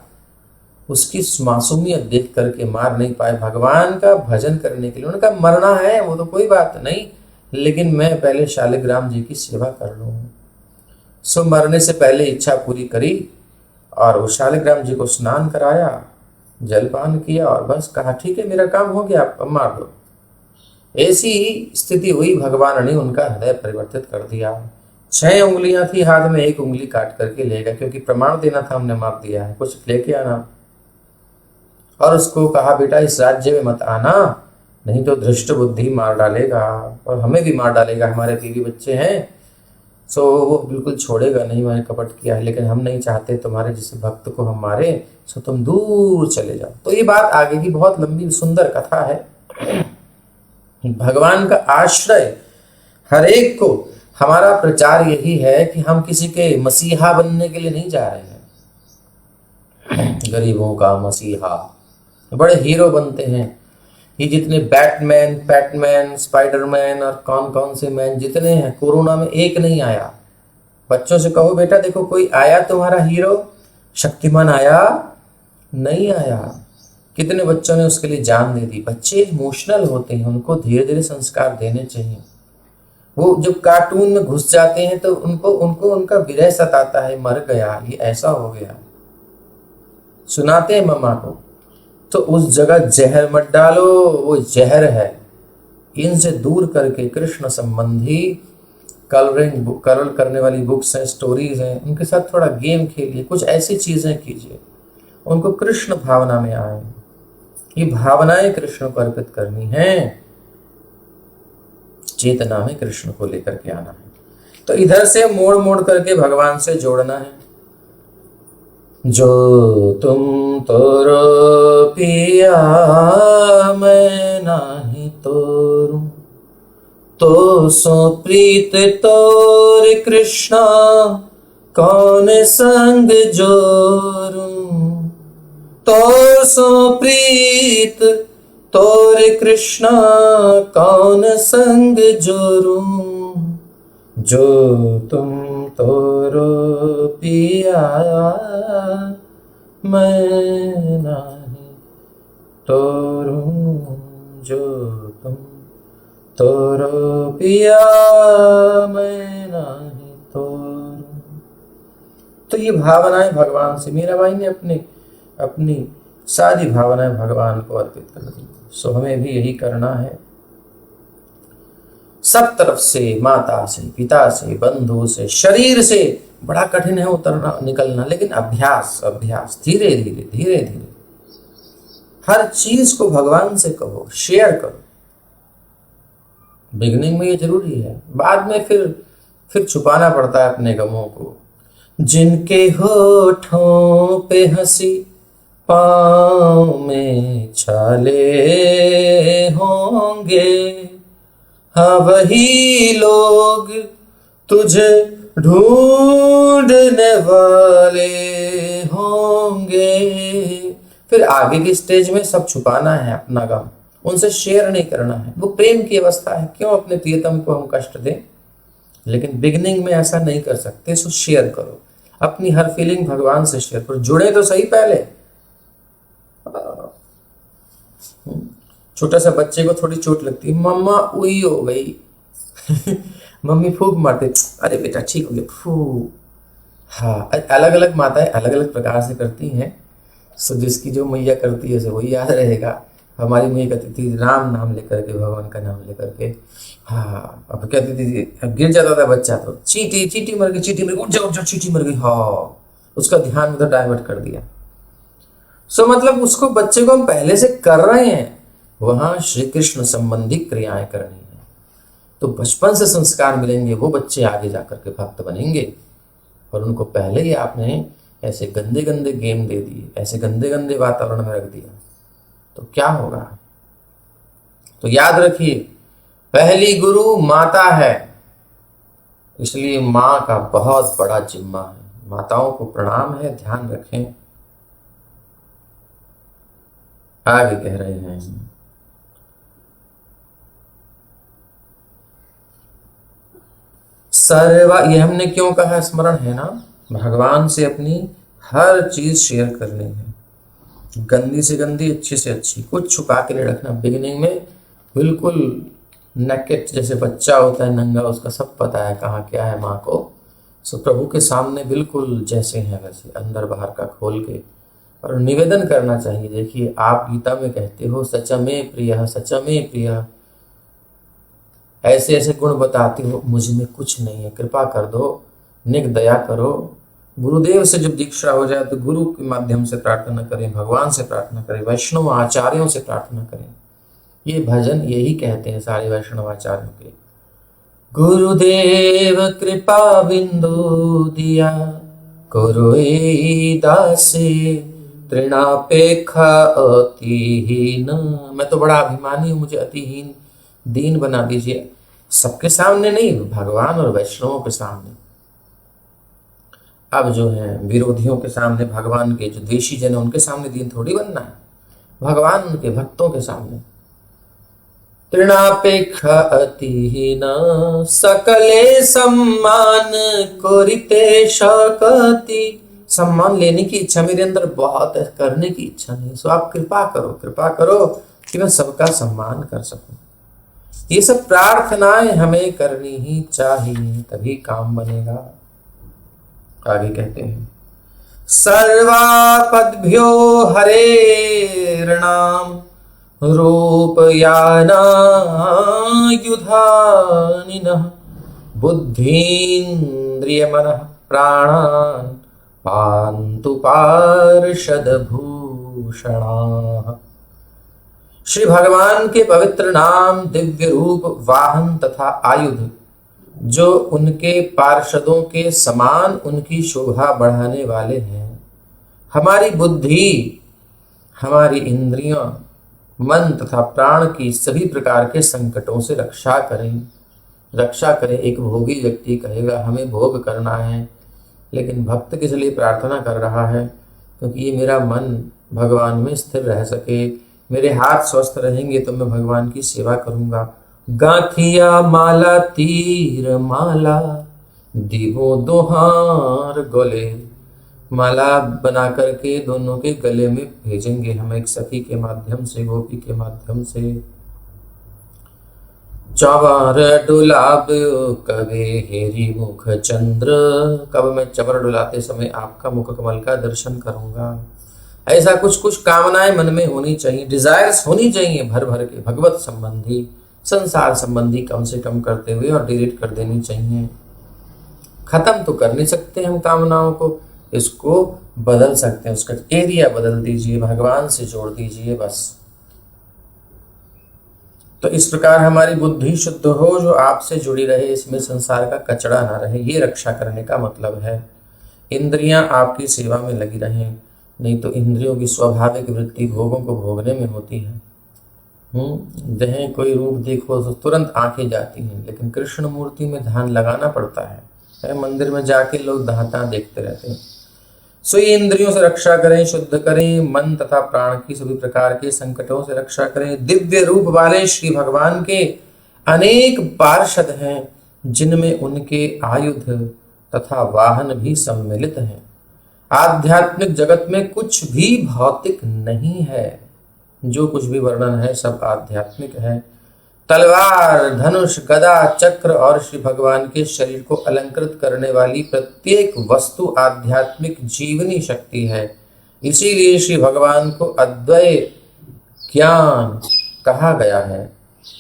Speaker 1: उसकी मासूमियत देख करके मार नहीं पाए। भगवान का भजन करने के लिए उनका मरना है वो तो कोई बात नहीं, लेकिन मैं पहले शालिग्राम जी की सेवा कर लूँ। सो मरने से पहले इच्छा पूरी करी और वो शालिग्राम जी को स्नान कराया, जलपान किया और बस कहा ठीक है मेरा काम हो गया, आप मार दो। ऐसी स्थिति हुई, भगवान ने उनका हृदय परिवर्तित कर दिया। 6 उंगलियां थी हाथ में, 1 उंगली काट करके ले गया, क्योंकि प्रमाण देना था हमने मार दिया है, कुछ लेके आना। और उसको कहा बेटा इस राज्य में मत आना, नहीं तो धृष्ट बुद्धि मार डालेगा और हमें भी मार डालेगा, हमारे बीवी बच्चे हैं। सो वो बिल्कुल छोड़ेगा नहीं, मैंने कपट किया है, लेकिन हम नहीं चाहते तुम्हारे जैसे भक्त को हम मारे, सो तुम दूर चले जाओ। तो ये बात आगे की बहुत लंबी सुंदर कथा है। भगवान का आश्रय हर एक को, हमारा प्रचार यही है कि हम किसी के मसीहा बनने के लिए नहीं जा रहे हैं। गरीबों का मसीहा, बड़े हीरो बनते हैं। ये जितने बैटमैन, पैटमैन, स्पाइडरमैन और कौन कौन से मैन जितने हैं, कोरोना में एक नहीं आया। बच्चों से कहो बेटा देखो कोई आया तुम्हारा हीरो, शक्तिमान आया नहीं आया। कितने बच्चों ने उसके लिए जान दे दी। बच्चे इमोशनल होते हैं, उनको धीरे धीरे संस्कार देने चाहिए। वो जब कार्टून में घुस जाते हैं तो उनको उनको उनका विरह सताता है, मर गया, ये ऐसा हो गया, सुनाते हैं मम्मा को, तो उस जगह जहर मत डालो, वो जहर है। इनसे दूर करके कृष्ण संबंधी कलर करने वाली बुक्स हैं, स्टोरीज हैं, उनके साथ थोड़ा गेम खेलिए, कुछ ऐसी चीजें कीजिए, उनको कृष्ण भावना में आए। ये भावनाएं कृष्ण को अर्पित करनी है, चेतना में कृष्ण को लेकर के आना है। तो इधर से मोड़ मोड़ करके भगवान से जोड़ना है। जो तुम तोरो पिया मैं नाही तोरू, तो सो प्रीत तोर कृष्णा कौन संग जोरू। तो सो प्रीत तोर कृष्णा कौन संग जोरू। जो तुम तोरो पिया मैं नाही तोरू, जो तुम तोरो पिया मैं नाही तोरू। तो ये भावनाएं भगवान से, मीराबाई ने अपनी सारी भावनाएं भगवान को अर्पित कर दी। सो हमें भी यही करना है। सब तरफ से, माता से, पिता से, बंधु से, शरीर से बड़ा कठिन है उतरना निकलना, लेकिन अभ्यास अभ्यास, धीरे धीरे धीरे धीरे हर चीज को भगवान से कहो, शेयर करो। बिगनिंग में ये जरूरी है, बाद में फिर छुपाना पड़ता है अपने गमों को। जिनके होठों पे हंसी पाँव में छाले होंगे, हाँ वही लोग तुझे ढूंढने वाले होंगे। फिर आगे की स्टेज में सब छुपाना है अपना गम, उनसे शेयर नहीं करना है। वो प्रेम की अवस्था है, क्यों अपने प्रियतम को हम कष्ट दें। लेकिन बिगनिंग में ऐसा नहीं कर सकते, सो शेयर करो अपनी हर फीलिंग भगवान से शेयर करो। जुड़े तो सही पहले। छोटा सा बच्चे को थोड़ी चोट लगती है, मम्मा उई हो गई मम्मी फूंक मारते, अरे बेटा ठीक हो गया फू। हाँ, अलग अलग माताएं अलग अलग प्रकार से करती हैं। सो जिसकी जो मैया करती है उसे वही याद रहेगा। हमारी मैया कहती थी राम नाम लेकर के, भगवान का नाम लेकर के, हाँ। अब कहती थी, अब गिर जाता था बच्चा तो चींटी चींटी मर गई, चींटी मर गई, उठ जाओ उठ जाओ, चींटी मर गई, हाँ। उसका ध्यान उधर डाइवर्ट कर दिया। सो मतलब उसको, बच्चे को हम पहले से कर रहे हैं, वहां श्री कृष्ण संबंधी क्रियाएं करनी है। तो बचपन से संस्कार मिलेंगे, वो बच्चे आगे जाकर के भक्त बनेंगे। और उनको पहले ही आपने ऐसे गंदे गंदे गेम दे दिए, ऐसे गंदे गंदे वातावरण में रख दिया, तो क्या होगा। तो याद रखिए, पहली गुरु माता है, इसलिए माँ का बहुत बड़ा जिम्मा है। माताओं को प्रणाम है, ध्यान रखें। आगे कह रहे हैं, सर्वा, ये हमने क्यों कहा, स्मरण है ना, भगवान से अपनी हर चीज शेयर करनी है, गंदी से गंदी, अच्छी से अच्छी, कुछ छुपा के नहीं रखना। बिगिनिंग में बिल्कुल नेकेट, जैसे बच्चा होता है नंगा, उसका सब पता है कहाँ क्या है माँ को। सो प्रभु के सामने बिल्कुल जैसे हैं वैसे, अंदर बाहर का खोल के, और निवेदन करना चाहिए। देखिए, आप गीता में कहते हो सच में प्रिय, सच में प्रिय, ऐसे ऐसे गुण बताते हो, मुझ में कुछ नहीं है, कृपा कर दो, निक दया करो। गुरुदेव से जब दीक्षा हो जाए तो गुरु के माध्यम से प्रार्थना करें, भगवान से प्रार्थना करें, वैष्णव आचार्यों से प्रार्थना करें। ये भजन यही कहते हैं सारे वैष्णव आचार्यों के, गुरुदेव कृपा बिंदु दिया, करो दासे तृणापेक्षा अतिहीन। मैं तो बड़ा अभिमानी हूँ, मुझे अतिहीन दीन बना दीजिए। सबके सामने नहीं, भगवान और वैष्णवों के सामने। अब जो है विरोधियों के सामने, भगवान के जो द्वेषी जन है उनके सामने दीन थोड़ी बनना है, भगवान उनके भक्तों के सामने। तृणापेक्षा अतिहीन, सकले सम्मान कोरिते शकति। सम्मान लेने की इच्छा मेरे अंदर बहुत है, करने की इच्छा नहीं। सो आप कृपा करो, कृपा करो कि मैं सबका सम्मान कर सकूं। ये सब प्रार्थनाएं हमें करनी ही चाहिए, तभी काम बनेगा। आगे कहते हैं, सर्वापद्भ्यो हरेर्नाम रूपयानायुधानिनः बुद्धीन्द्रियमनः प्राणान् पान्तु पार्षदभूषणाः। श्री भगवान के पवित्र नाम, दिव्य रूप, वाहन तथा आयुध, जो उनके पार्षदों के समान उनकी शोभा बढ़ाने वाले हैं, हमारी बुद्धि, हमारी इंद्रियां, मन तथा प्राण की सभी प्रकार के संकटों से रक्षा करें। रक्षा करें। एक भोगी व्यक्ति कहेगा हमें भोग करना है, लेकिन भक्त किस लिए प्रार्थना कर रहा है, क्योंकि ये मेरा मन भगवान में स्थिर रह सके, मेरे हाथ स्वस्थ रहेंगे तो मैं भगवान की सेवा करूंगा। गांठिया माला तीर माला, दीवो दोहार गले। माला बना करके दोनों के गले में भेजेंगे हम, एक सखी के माध्यम से, गोपी के माध्यम से। चवर डुलाब कवे हेरी मुख चंद्र, कब मैं चवर डुलाते समय आपका मुख कमल का दर्शन करूंगा। ऐसा कुछ कुछ कामनाएं मन में होनी चाहिए, डिजायर्स होनी चाहिए भर भर के, भगवत संबंधी, संसार संबंधी कम से कम करते हुए, और डिलीट कर देनी चाहिए। खत्म तो कर नहीं सकते हम कामनाओं को, इसको बदल सकते हैं, उसका एरिया बदल दीजिए, भगवान से जोड़ दीजिए बस। तो इस प्रकार हमारी बुद्धि शुद्ध हो, जो आपसे जुड़ी रहे, इसमें संसार का कचरा ना रहे, ये रक्षा करने का मतलब है। इंद्रियां आपकी सेवा में लगी रहें, नहीं तो इंद्रियों की स्वाभाविक वृत्ति भोगों को भोगने में होती है। जहाँ कोई रूप देखो तो तुरंत आंखें जाती हैं, लेकिन कृष्ण मूर्ति में ध्यान लगाना पड़ता है। मंदिर में जाके लोग दांता देखते रहते हैं। सो ये इंद्रियों से रक्षा करें, शुद्ध करें, मन तथा प्राण की सभी प्रकार के संकटों से रक्षा करें। दिव्य रूप वाले श्री भगवान के अनेक पार्षद हैं, जिनमें उनके आयुध तथा वाहन भी सम्मिलित हैं। आध्यात्मिक जगत में कुछ भी भौतिक नहीं है, जो कुछ भी वर्णन है सब आध्यात्मिक है। तलवार, धनुष, गदा, चक्र और श्री भगवान के शरीर को अलंकृत करने वाली प्रत्येक वस्तु आध्यात्मिक जीवनी शक्ति है। इसीलिए श्री भगवान को अद्वय ज्ञान कहा गया है,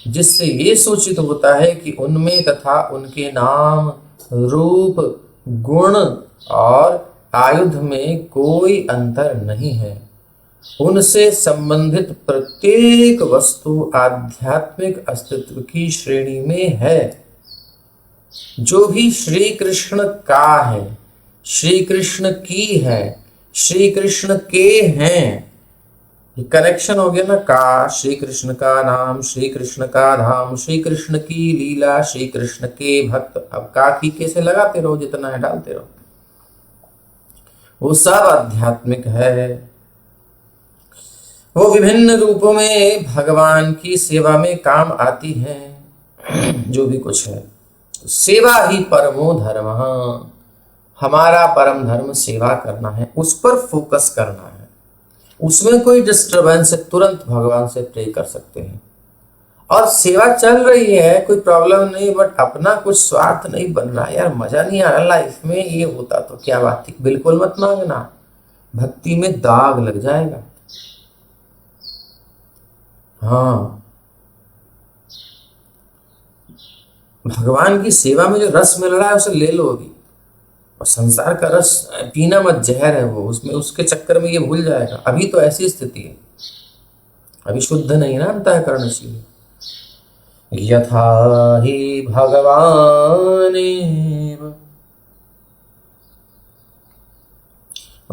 Speaker 1: जिससे ये सूचित होता है कि उनमें तथा उनके नाम, रूप, गुण और आयुध में कोई अंतर नहीं है। उनसे संबंधित प्रत्येक वस्तु आध्यात्मिक अस्तित्व की श्रेणी में है। जो भी श्री कृष्ण का है, श्री कृष्ण की है, श्री कृष्ण के हैं, कनेक्शन हो गया ना। का श्री कृष्ण का नाम, श्री कृष्ण का धाम, श्री कृष्ण की लीला, श्री कृष्ण के भक्त। अब का की कैसे लगाते रहो, जितना है डालते रहो, वो सब आध्यात्मिक है। वो विभिन्न रूपों में भगवान की सेवा में काम आती है। जो भी कुछ है, सेवा ही परमो धर्म। हमारा परम धर्म सेवा करना है, उस पर फोकस करना है। उसमें कोई डिस्टरबेंस है, तुरंत भगवान से प्रे कर सकते हैं। और सेवा चल रही है, कोई प्रॉब्लम नहीं, बट अपना कुछ स्वार्थ नहीं बन रहा, यार मजा नहीं आ रहा लाइफ में, ये होता तो क्या बात थी। बिल्कुल मत मांगना, भक्ति में दाग लग जाएगा। हाँ, भगवान की सेवा में जो रस मिल रहा है उसे ले लो अभी। और संसार का रस पीना मत, जहर है वो, उसमें उसके चक्कर में ये भूल जाएगा। अभी तो ऐसी स्थिति है, अभी शुद्ध नहीं है ना अंतःकरण। इसलिए यथा ही भगवानेव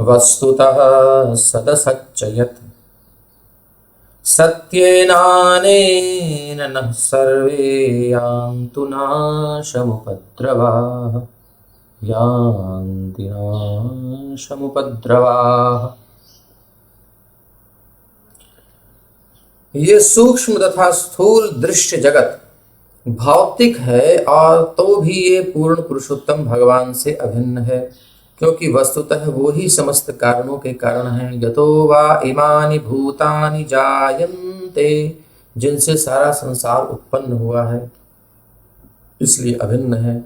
Speaker 1: वस्तुतः सदसच्चयत् सत्येनानेन नः सर्वे यान्तु नाशमुपद्रवाः, यान्ति नाशमुपद्रवाः। ये सूक्ष्म तथा स्थूल दृश्य जगत भौतिक है, और तो भी ये पूर्ण पुरुषोत्तम भगवान से अभिन्न है, क्योंकि वस्तुतः वो ही समस्त कारणों के कारण हैं। यतो वा इमानि भूतानि जायन्ते, जिनसे सारा संसार उत्पन्न हुआ है, इसलिए अभिन्न है।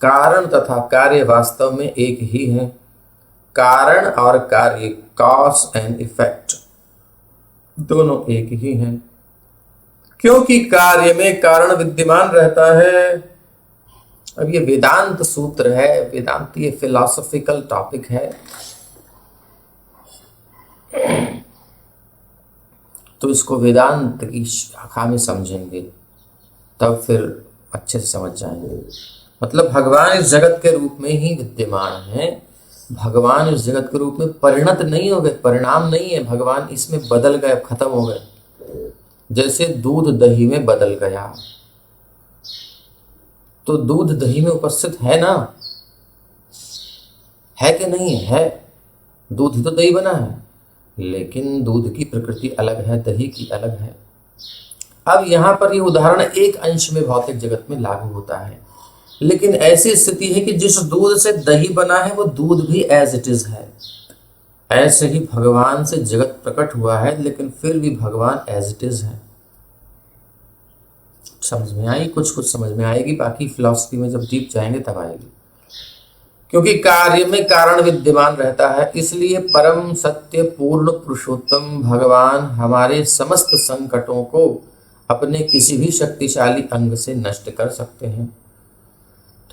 Speaker 1: कारण तथा कार्य वास्तव में एक ही है। कारण और कार्य, कॉज एंड इफेक्ट, दोनों एक ही हैं, क्योंकि कार्य में कारण विद्यमान रहता है। अब ये वेदांत सूत्र है, वेदांत ये फिलॉसफिकल टॉपिक है, तो इसको वेदांत की शाखा में समझेंगे तब फिर अच्छे से समझ जाएंगे। मतलब भगवान इस जगत के रूप में ही विद्यमान है। भगवान इस जगत के रूप में परिणत नहीं हो गए, परिणाम नहीं है। भगवान इसमें बदल गए, खत्म हो गए। जैसे दूध दही में बदल गया, तो दूध दही में उपस्थित है ना, है कि नहीं है? दूध ही तो दही बना है, लेकिन दूध की प्रकृति अलग है, दही की अलग है। अब यहाँ पर ये उदाहरण एक अंश में भौतिक जगत में लागू होता है, लेकिन ऐसी स्थिति है कि जिस दूध से दही बना है वो दूध भी एज इट इज है। ऐसे ही भगवान से जगत प्रकट हुआ है, लेकिन फिर भी भगवान एज इट इज है। समझ में आई? कुछ कुछ समझ में आएगी, बाकी फिलॉसफी में जब डीप जाएंगे तब आएगी। क्योंकि कार्य में कारण विद्यमान रहता है, इसलिए परम सत्य पूर्ण पुरुषोत्तम भगवान हमारे समस्त संकटों को अपने किसी भी शक्तिशाली अंग से नष्ट कर सकते हैं।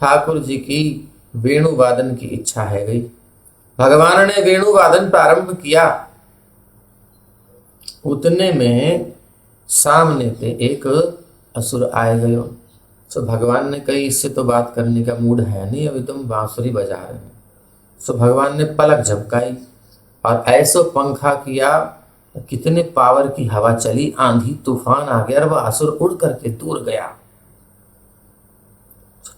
Speaker 1: ठाकुर जी की वेणु वादन की इच्छा है गई। भगवान ने वेणु वादन प्रारंभ किया, उतने में सामने पे एक असुर आए गए। सो भगवान ने कही इससे तो बात करने का मूड है नहीं, अभी तुम बांसुरी बजा रहे हैं। सो भगवान ने पलक झपकाई और ऐसो पंखा किया, कितने पावर की हवा चली, आंधी तूफान आ गया और वह असुर उड़ करके दूर गया।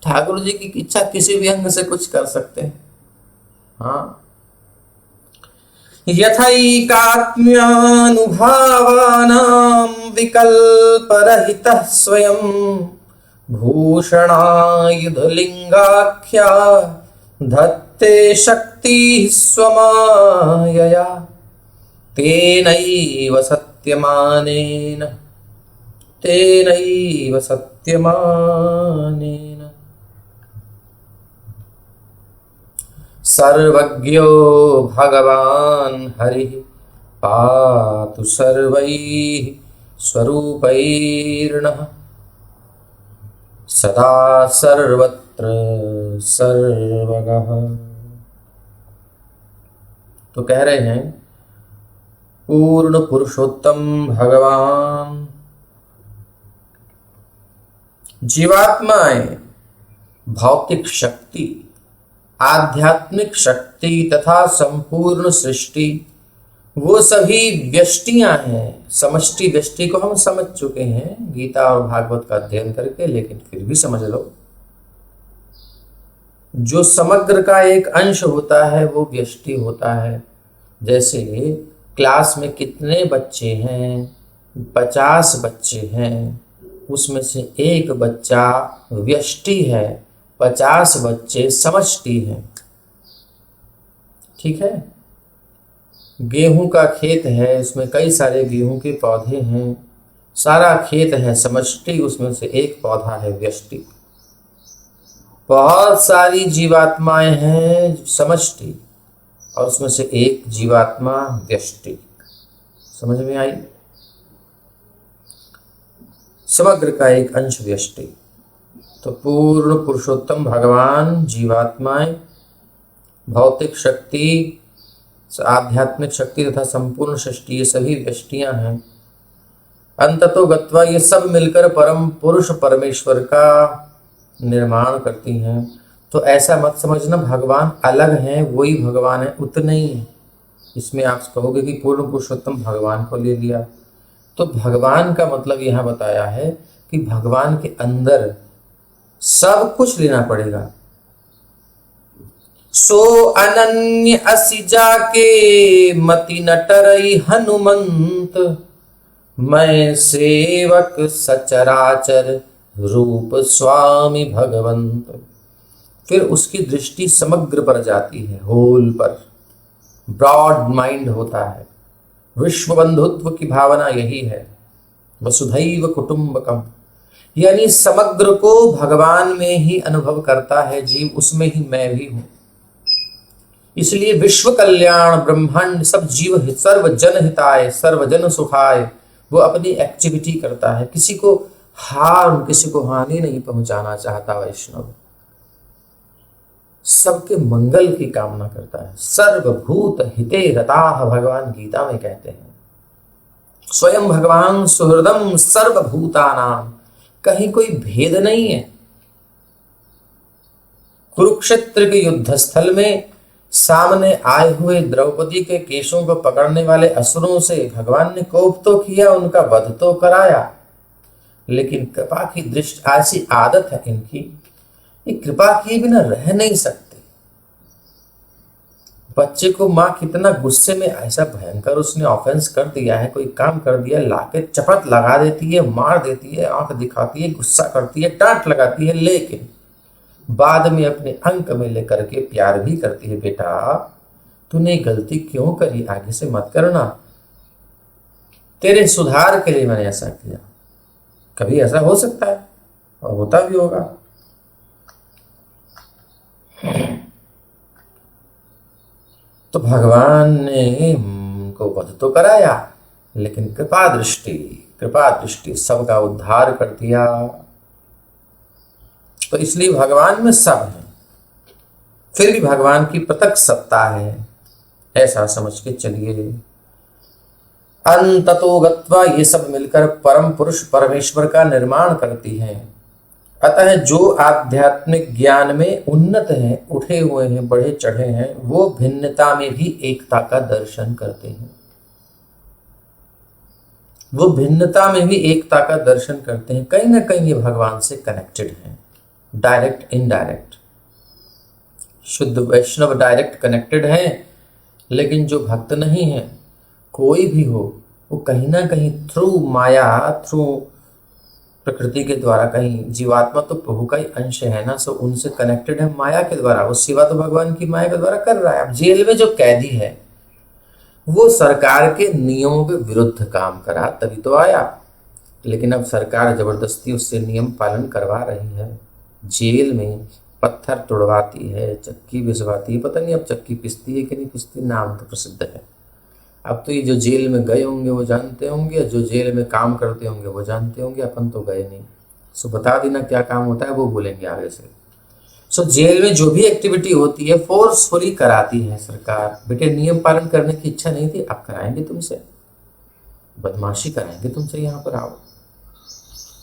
Speaker 1: ठाकुर जी की इच्छा किसी भी अंग से कुछ कर सकते हैं। हाँ, यथैकात्म्यानुभावानां विकल्परहितः स्वयं भूषणायुधलिंगाख्या धत्ते शक्तिः स्वमायया तेनैव सत्यमानेन तेनैव सत्यमानेन। सर्वज्ञो भगवान् हरिः पातु सर्वैः स्वरूपैर्नः सदा सर्वत्र सर्वगः। तो कह रहे हैं पूर्ण पुरुषोत्तम भगवान जीवात्माएं भौतिक शक्ति, आध्यात्मिक शक्ति तथा संपूर्ण सृष्टि वो सभी व्यष्टियां हैं। समष्टि व्यष्टि को हम समझ चुके हैं गीता और भागवत का अध्ययन करके, लेकिन फिर भी समझ लो, जो समग्र का एक अंश होता है वो व्यष्टि होता है। जैसे क्लास में कितने बच्चे हैं, 50 बच्चे हैं, उसमें से एक बच्चा व्यष्टि है, 50 बच्चे समष्टि हैं। ठीक है। गेहूं का खेत है, उसमें कई सारे गेहूं के पौधे हैं, सारा खेत है समष्टि, उसमें से एक पौधा है व्यष्टि। बहुत सारी जीवात्माएं हैं समष्टि, और उसमें से एक जीवात्मा व्यष्टि। समझ में आई? समग्र का एक अंश व्यष्टि। तो पूर्ण पुरुषोत्तम भगवान जीवात्माएं भौतिक शक्ति, आध्यात्मिक शक्ति तथा संपूर्ण सृष्टि ये सभी व्यष्टियां हैं। अंततो गत्वा ये सब मिलकर परम पुरुष परमेश्वर का निर्माण करती हैं। तो ऐसा मत समझना भगवान अलग हैं, वही भगवान है, उतने ही है। इसमें आप कहोगे कि पूर्ण पुरुषोत्तम भगवान को ले लिया, तो भगवान का मतलब यहाँ बताया है कि भगवान के अंदर सब कुछ लेना पड़ेगा। सो अनन्य असि जाके मति न टरई हनुमंत, मैं सेवक सचराचर रूप स्वामी भगवंत। फिर उसकी दृष्टि समग्र पर जाती है, होल पर, ब्रॉड माइंड होता है। विश्व बंधुत्व की भावना यही है, वसुधैव कुटुंबकम, यानी समग्र को भगवान में ही अनुभव करता है जीव, उसमें ही मैं भी हूं। इसलिए विश्व कल्याण ब्रह्मांड सब जीव सर्व जन हिताय सर्व जन सुखाय वो अपनी एक्टिविटी करता है। किसी को हार्म, किसी को हानि नहीं पहुंचाना चाहता वैष्णव, सबके मंगल की कामना करता है। सर्वभूत हिते रताः भगवान गीता में कहते हैं। स्वयं भगवान सुहृदम सर्वभूतानां, कहीं कोई भेद नहीं है। कुरुक्षेत्र के युद्ध स्थल में सामने आए हुए द्रौपदी के केशों को पकड़ने वाले असुरों से भगवान ने कोप तो किया, उनका वध तो कराया, लेकिन कृपा की दृष्टि, ऐसी आदत है इनकी, ये कृपा किए बिना रह नहीं सकते। बच्चे को माँ कितना गुस्से में, ऐसा भयंकर उसने ऑफेंस कर दिया है, कोई काम कर दिया, लाके चपत लगा देती है, मार देती है, आंख दिखाती है, गुस्सा करती है, डांट लगाती है, लेकिन बाद में अपने अंक में लेकर के प्यार भी करती है। बेटा तूने गलती क्यों करी, आगे से मत करना, तेरे सुधार के लिए मैंने ऐसा किया। कभी ऐसा हो सकता है और होता भी होगा। तो भगवान ने उनको वध तो कराया, लेकिन कृपा दृष्टि सबका उद्धार कर दिया। तो इसलिए भगवान में सब है, फिर भी भगवान की पृथक सत्ता है, ऐसा समझ के चलिए। अंततो गत्वा ये सब मिलकर परम पुरुष परमेश्वर का निर्माण करती हैं। अतः जो आध्यात्मिक ज्ञान में उन्नत हैं, उठे हुए हैं, बढ़े चढ़े हैं, वो भिन्नता में भी एकता का दर्शन करते हैं। वो भिन्नता में भी एकता का दर्शन करते हैं। कहीं ना कहीं ये भगवान से कनेक्टेड हैं, डायरेक्ट इनडायरेक्ट। शुद्ध वैष्णव डायरेक्ट कनेक्टेड हैं, लेकिन जो भक्त नहीं है, कोई भी हो, वो कहीं ना कहीं थ्रू माया, थ्रू प्रकृति के द्वारा, कहीं जीवात्मा तो प्रभु का ही अंश है ना, सो उनसे कनेक्टेड है माया के द्वारा। वो सेवा तो भगवान की माया के द्वारा कर रहा है। अब जेल में जो कैदी है वो सरकार के नियमों के विरुद्ध काम करा तभी तो आया, लेकिन अब सरकार जबरदस्ती उससे नियम पालन करवा रही है। जेल में पत्थर तुड़वाती है, चक्की भिजवाती है, पता नहीं अब चक्की पिसती है कि नहीं पिसती, नाम तो प्रसिद्ध है। अब तो ये जो जेल में गए होंगे वो जानते होंगे, जो जेल में काम करते होंगे वो जानते होंगे, अपन तो गए नहीं। सो बता देना क्या काम होता है, वो बोलेंगे आगे से। सो जेल में जो भी एक्टिविटी होती है फोर्सफुली कराती है सरकार। बेटे नियम पालन करने की इच्छा नहीं थी, अब कराएंगे तुमसे, बदमाशी कराएंगे तुमसे, यहाँ पर आओ।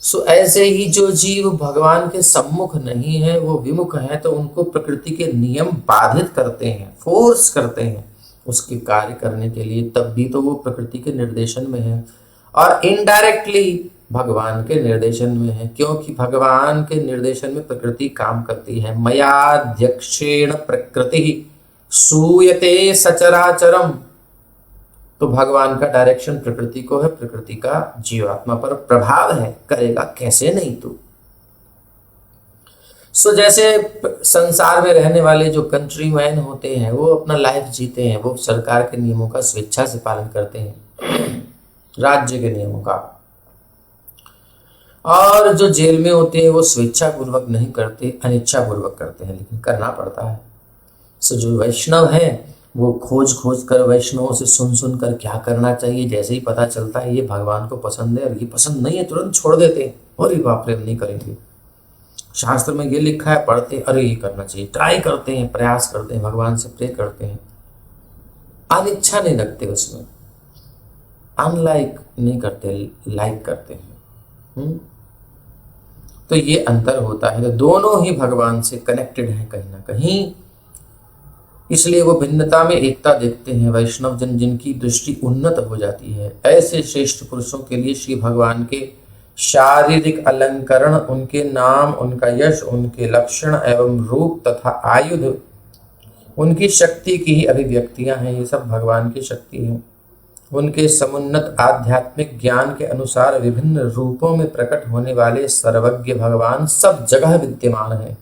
Speaker 1: सो ऐसे ही जो जीव भगवान के सम्मुख नहीं है, वो विमुख है, तो उनको प्रकृति के नियम बाधित करते हैं, फोर्स करते हैं उसके कार्य करने के लिए, तब भी तो वो प्रकृति के निर्देशन में है और इनडायरेक्टली भगवान के निर्देशन में है, क्योंकि भगवान के निर्देशन में प्रकृति काम करती है। मयाध्यक्षेण प्रकृति सूयते सचराचरम, तो भगवान का डायरेक्शन प्रकृति को है, प्रकृति का जीवात्मा पर प्रभाव है, करेगा कैसे नहीं तू। सो जैसे संसार में रहने वाले जो कंट्रीमैन होते हैं वो अपना लाइफ जीते हैं, वो सरकार के नियमों का स्वेच्छा से पालन करते हैं, राज्य के नियमों का। और जो जेल में होते हैं वो स्वेच्छा पूर्वक नहीं करते, अनिच्छा पूर्वक करते हैं, लेकिन करना पड़ता है। सो जो वैष्णव है वो खोज खोज कर वैष्णवों से सुन सुन कर क्या करना चाहिए, जैसे ही पता चलता है ये भगवान को पसंद है और ये पसंद नहीं है, तुरंत छोड़ देते हैं, और ये बाप रे नहीं करेंगे, शास्त्र में ये लिखा है, पढ़ते अरे ये करना चाहिए, ट्राई करते हैं, प्रयास करते हैं, भगवान से प्रे करते हैं, अनिच्छा नहीं रखते उसमें, अनलाइक नहीं करते, लाइक करते हैं। तो ये अंतर होता है, तो दोनों ही भगवान से कनेक्टेड है कहीं ना कहीं, इसलिए वो भिन्नता में एकता देखते हैं। वैष्णव जन जिनकी दृष्टि उन्नत हो जाती है, ऐसे श्रेष्ठ पुरुषों के लिए श्री भगवान के शारीरिक अलंकरण, उनके नाम, उनका यश, उनके लक्षण एवं रूप तथा आयुध उनकी शक्ति की ही अभिव्यक्तियां हैं, ये सब भगवान की शक्ति है। उनके समुन्नत आध्यात्मिक ज्ञान के अनुसार विभिन्न रूपों में प्रकट होने वाले सर्वज्ञ भगवान सब जगह विद्यमान है।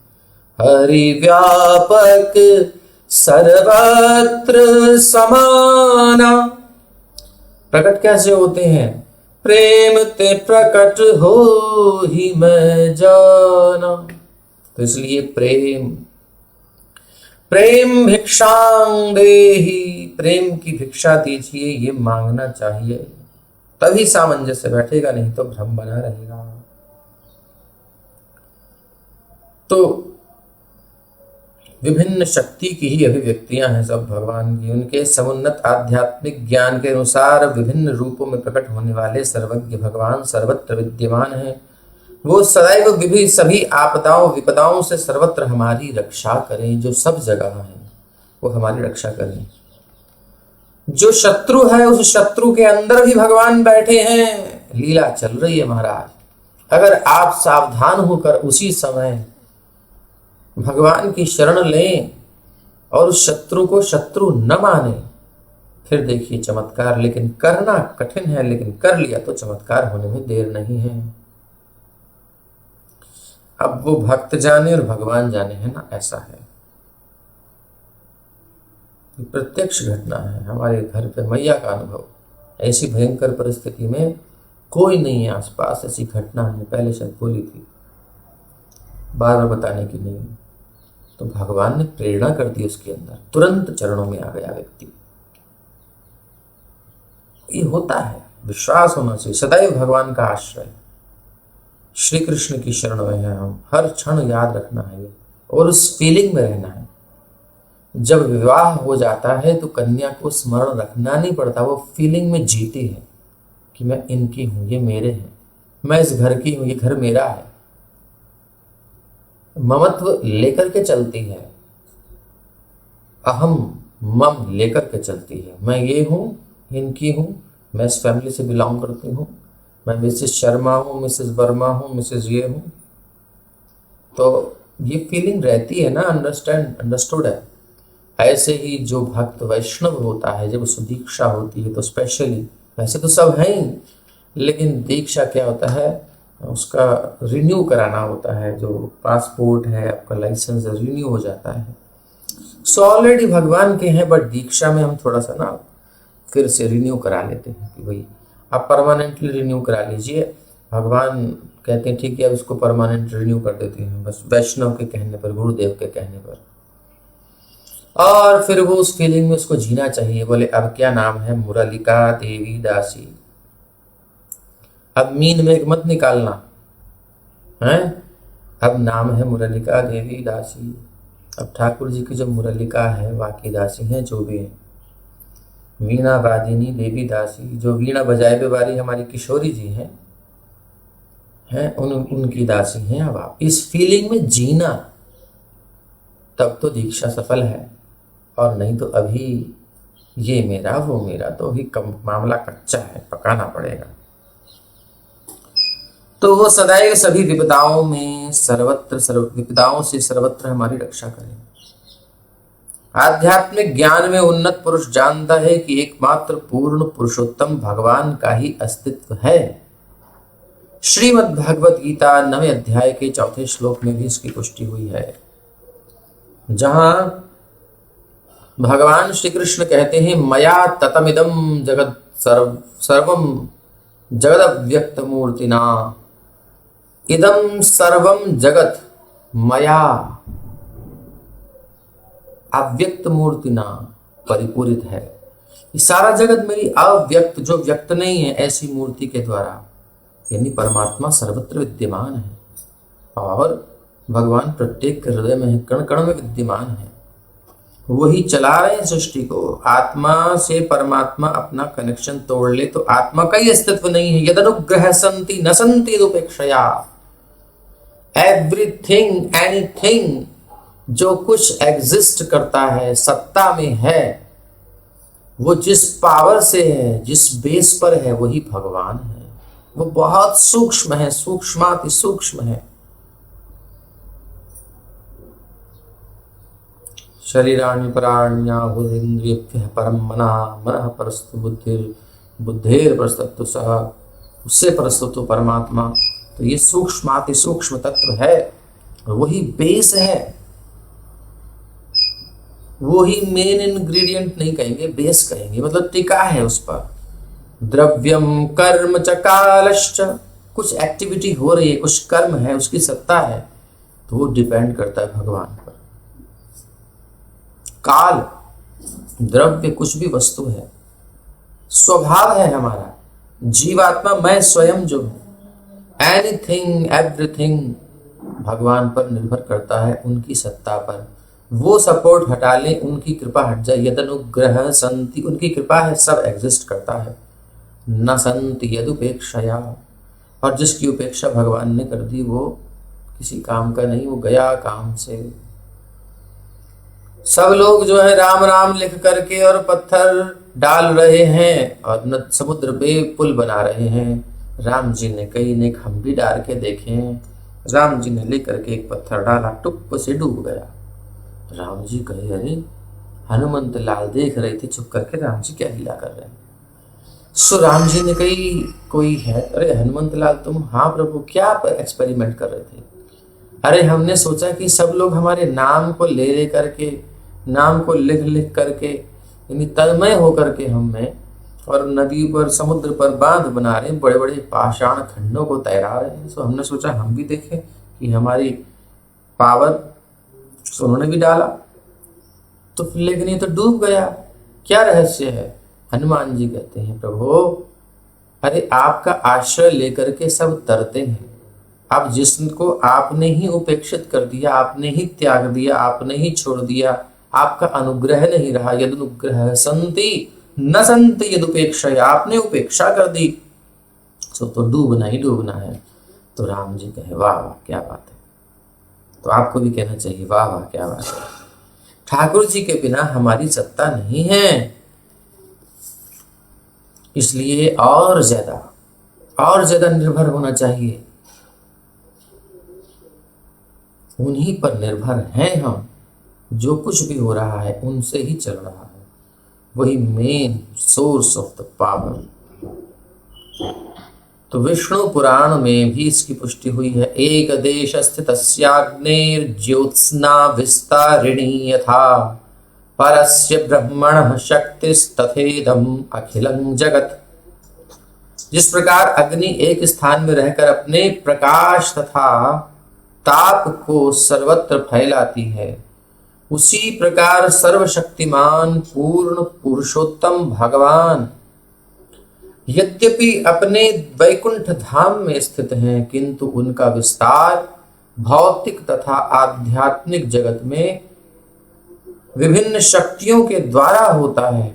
Speaker 1: हरि व्यापक सर्वत्र समाना, प्रकट कैसे होते हैं? प्रेम ते प्रकट हो ही मैं जाना। तो इसलिए प्रेम भिक्षां देहि, प्रेम की भिक्षा दीजिए, ये मांगना चाहिए, तभी सामंजस्य बैठेगा, नहीं तो भ्रम बना रहेगा। तो विभिन्न शक्ति की ही अभिव्यक्तियां हैं सब भगवान की। उनके समुन्नत आध्यात्मिक ज्ञान के अनुसार विभिन्न रूपों में प्रकट होने वाले सर्वज्ञ भगवान सर्वत्र विद्यमान हैं। वो सदैव विभिन्न सभी आपदाओं विपदाओं से सर्वत्र हमारी रक्षा करें। जो सब जगह हैं वो हमारी रक्षा करें। जो शत्रु है उस शत्रु के अंदर भी भगवान बैठे हैं। लीला चल रही है महाराज। अगर आप सावधान होकर उसी समय भगवान की शरण लें और उस शत्रु को शत्रु न माने, फिर देखिए चमत्कार। लेकिन करना कठिन है, लेकिन कर लिया तो चमत्कार होने में देर नहीं है। अब वो भक्त जाने और भगवान जाने, है ना, ऐसा है। प्रत्यक्ष घटना है हमारे घर पे मैया का अनुभव। ऐसी भयंकर परिस्थिति में कोई नहीं है आसपास, ऐसी घटना हमने पहले शायद बोली थी, बार बार बताने की नहीं। तो भगवान ने प्रेरणा कर दी उसके अंदर, तुरंत चरणों में आ गया व्यक्ति। ये होता है, विश्वास होना चाहिए, सदैव भगवान का आश्रय, श्री कृष्ण की शरण में है हम, हर क्षण याद रखना है और उस फीलिंग में रहना है। जब विवाह हो जाता है तो कन्या को स्मरण रखना नहीं पड़ता, वो फीलिंग में जीती है कि मैं इनकी हूं, ये मेरे हैं, मैं इस घर की हूं, ये घर मेरा है। ममत्व लेकर के चलती है, अहम मम लेकर के चलती है। मैं ये हूं, इनकी हूं, मैं इस फैमिली से बिलोंग करती हूं, मैं मिसेस शर्मा हूं, मिसेस वर्मा हूं, मिसेस ये हूं। तो ये फीलिंग रहती है ना, अंडरस्टूड है। ऐसे ही जो भक्त वैष्णव होता है, जब उसको दीक्षा होती है तो स्पेशली, वैसे तो सब हैं ही, लेकिन दीक्षा क्या होता है, उसका रिन्यू कराना होता है। जो पासपोर्ट है आपका, लाइसेंस रिन्यू हो जाता है। सो ऑलरेडी भगवान के हैं, बट दीक्षा में हम थोड़ा सा ना फिर से रिन्यू करा लेते हैं कि भाई आप परमानेंटली रिन्यू करा लीजिए। भगवान कहते हैं ठीक है अब इसको परमानेंट रिन्यू कर देते हैं, बस वैष्णव के कहने पर, गुरुदेव के कहने पर। और फिर वो उस फीलिंग में उसको जीना चाहिए। बोले अब क्या नाम है? मुरलिका देवी दासी। अब मीन में एक मत निकालना है, अब नाम है मुरलिका देवी दासी। अब ठाकुर जी की जो मुरलिका है, बाकी दासी हैं जो भी है, वीणा वादिनी देवी दासी, जो वीणा बजाए वाली हमारी किशोरी जी हैं उनकी दासी हैं। अब आप इस फीलिंग में जीना, तब तो दीक्षा सफल है। और नहीं तो अभी ये मेरा वो मेरा तो ही मामला कच्चा है, पकाना पड़ेगा। तो वो सदैव सभी विपदाओं में विपदाओं से सर्वत्र हमारी रक्षा करें। आध्यात्मिक ज्ञान में उन्नत पुरुष जानता है कि एकमात्र पूर्ण पुरुषोत्तम भगवान का ही अस्तित्व है। श्रीमद् भगवत गीता 9वें अध्याय के 4 श्लोक में भी इसकी पुष्टि हुई है, जहां भगवान श्री कृष्ण कहते हैं मया ततमिदं जगत सर्वम जगदव्यक्त मूर्तिना, इदं सर्वम जगत मया अव्यक्त मूर्तिना परिपूरित है। ये सारा जगत मेरी अव्यक्त, जो व्यक्त नहीं है, ऐसी मूर्ति के द्वारा, यानी परमात्मा सर्वत्र विद्यमान है और भगवान प्रत्येक के हृदय में है, कण कण में विद्यमान है। वही चला रहे हैं सृष्टि को। आत्मा से परमात्मा अपना कनेक्शन तोड़ ले तो आत्मा का ही अस्तित्व नहीं है। यदनुग्रह संति न संति दुपेक्षया। एवरीथिंग एनीथिंग जो कुछ एग्जिस्ट करता है, सत्ता में है, वो जिस पावर से है, जिस बेस पर है, वही भगवान है। वो बहुत सूक्ष्म है, सूक्ष्माति सूक्ष्म है। शरीराणि प्राण्याहुरिन्द्रियेभ्यः परम मनः परस्तु बुद्धिर परस्तु सः, उससे परस्तु तो परमात्मा। तो ये सूक्ष्माति सूक्ष्म तत्व है, वही बेस है, वही मेन इंग्रेडिएंट नहीं कहेंगे, बेस कहेंगे, मतलब टिका है उस पर। द्रव्यम कर्म च कालश्च, कुछ एक्टिविटी हो रही है, कुछ कर्म है, उसकी सत्ता है, तो वो डिपेंड करता है भगवान पर। काल, द्रव्य, कुछ भी वस्तु है, स्वभाव है हमारा जीवात्मा, मैं स्वयं जो हूं, एनीथिंग एवरीथिंग भगवान पर निर्भर करता है, उनकी सत्ता पर। वो सपोर्ट हटा ले, उनकी कृपा हट जाए। यदनुग्रह संति, उनकी कृपा है, सब एग्जिस्ट करता है। न संति यदुपेक्षया, और जिसकी उपेक्षा भगवान ने कर दी वो किसी काम का नहीं, वो गया काम से। सब लोग जो है राम राम लिख करके और पत्थर डाल रहे हैं और न समुद्र पे पुल बना रहे हैं। राम जी ने कई नेक हम भी डाल के देखे हैं। राम जी ने लेकर के एक पत्थर डाला, टुप से डूब गया। राम जी कहे अरे, हनुमंत लाल देख रहे थे चुप करके, राम जी क्या लीला कर रहे हैं। सो राम जी ने कही कोई है, अरे हनुमंत लाल तुम? हाँ प्रभु, क्या एक्सपेरिमेंट कर रहे थे? अरे हमने सोचा कि सब लोग हमारे नाम को ले ले करके, नाम को लिख लिख करके, यानी तन्मय होकर के हमें, और नदी पर समुद्र पर बांध बना रहे हैं, बड़े बड़े पाषाण खंडों को तैरा रहे हैं। सो हमने सोचा हम भी देखें कि हमारी पावर, तो उन्होंने भी डाला तो, लेकिन ये तो डूब गया। क्या रहस्य है? हनुमान जी कहते हैं प्रभु, अरे आपका आश्रय लेकर के सब तरते हैं। अब जिसको आपने ही उपेक्षित कर दिया, आपने ही त्याग दिया, आपने ही छोड़ दिया, आपका अनुग्रह नहीं रहा। यदनुग्रह संति न संति यदुपेक्षया, आपने उपेक्षा कर दी तो डूबना ही डूबना है। तो राम जी कहे वाह वाह क्या बात है। तो आपको भी कहना चाहिए वाह वाह क्या बात है। ठाकुर जी के बिना हमारी सत्ता नहीं है, इसलिए और ज्यादा निर्भर होना चाहिए। उन्हीं पर निर्भर हैं हम, जो कुछ भी हो रहा है उनसे ही चल रहा है, वही main source of the power. तो विष्णु पुराण में भी इसकी पुष्टि हुई है। एक देश स्थितस्याग्नेर्ज्योत्स्ना विस्तारिणी यथा, परस्य ब्रह्मणः शक्तिस्तथेदम् अखिलं जगत्। जिस प्रकार अग्नि एक स्थान में रहकर अपने प्रकाश तथा ताप को सर्वत्र फैलाती है, उसी प्रकार सर्वशक्तिमान पूर्ण पुरुषोत्तम भगवान यद्यपि अपने वैकुंठ धाम में स्थित हैं, किंतु उनका विस्तार भौतिक तथा आध्यात्मिक जगत में विभिन्न शक्तियों के द्वारा होता है,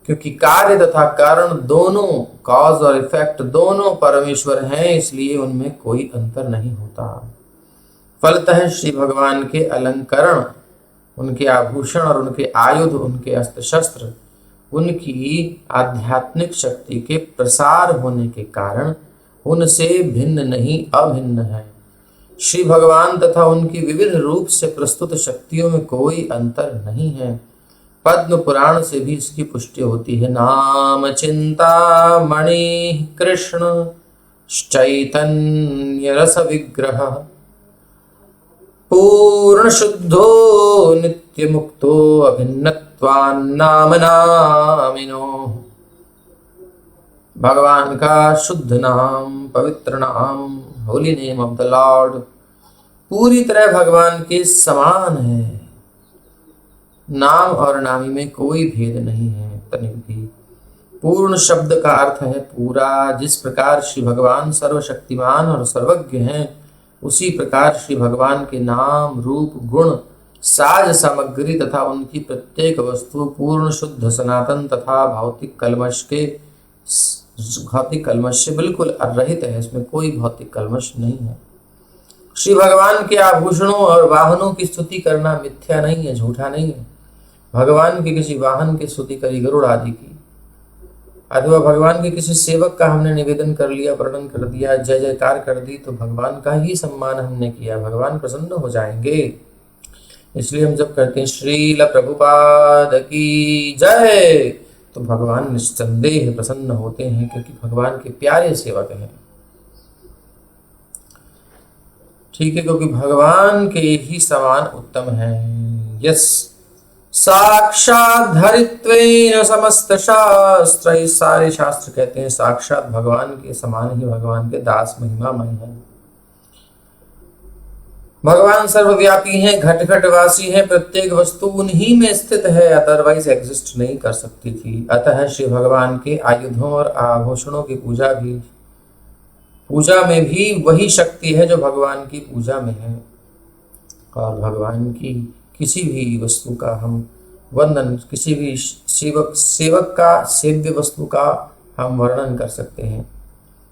Speaker 1: क्योंकि कार्य तथा कारण दोनों, कॉज और इफेक्ट दोनों परमेश्वर हैं, इसलिए उनमें कोई अंतर नहीं होता। फलतः श्री भगवान के अलंकरण, उनके आभूषण और उनके आयुध, उनके अस्त्र शस्त्र, उनकी आध्यात्मिक शक्ति के प्रसार होने के कारण उनसे भिन्न नहीं अभिन्न है। श्री भगवान तथा उनकी विभिन्न रूप से प्रस्तुत शक्तियों में कोई अंतर नहीं है। पद्म पुराण से भी इसकी पुष्टि होती है। नाम चिंता मणि कृष्ण चैतन्य रस विग्रह पूर्ण शुद्धो नित्य मुक्तो अभिन्नत्वान्नाम नामिनो। भगवान का शुद्ध नाम, पवित्र नाम, holy name of the Lord पूरी तरह भगवान के समान है। नाम और नामी में कोई भेद नहीं है तनिक भी। पूर्ण शब्द का अर्थ है पूरा। जिस प्रकार श्री भगवान सर्वशक्तिमान और सर्वज्ञ हैं, उसी प्रकार श्री भगवान के नाम, रूप, गुण, साज सामग्री तथा उनकी प्रत्येक वस्तु पूर्ण शुद्ध सनातन तथा भौतिक कलमश से बिल्कुल रहित है। इसमें कोई भौतिक कलमश नहीं है। श्री भगवान के आभूषणों और वाहनों की स्तुति करना मिथ्या नहीं है, झूठा नहीं है। भगवान के किसी वाहन की स्तुति करी, गरुड़ आदि की, अथवा भगवान के किसी सेवक का हमने निवेदन कर लिया, वर्णन कर दिया, जय जयकार कर दी, तो भगवान का ही सम्मान हमने किया, भगवान प्रसन्न हो जाएंगे। इसलिए हम जब करते हैं श्रील प्रभुपाद की जय, तो भगवान निस्संदेह प्रसन्न होते हैं, क्योंकि भगवान के प्यारे सेवक हैं। ठीक है, क्योंकि भगवान के ही समान उत्तम है। यस साक्षात धरित्वेन समस्त शास्त्र, इस सारे शास्त्र कहते हैं साक्षात भगवान के समान ही भगवान के दास महिमामय है। भगवान सर्वव्यापी हैं, घट घट वासी हैं, प्रत्येक वस्तु उन्हीं में स्थित है, अदरवाइज एग्जिस्ट नहीं कर सकती थी। अतः श्री भगवान के आयुधों और आभूषणों की पूजा में भी वही शक्ति है जो भगवान की पूजा में है। और भगवान की किसी भी वस्तु का हम वंदन, किसी भी सेवक का सेव्य वस्तु का हम वर्णन कर सकते हैं।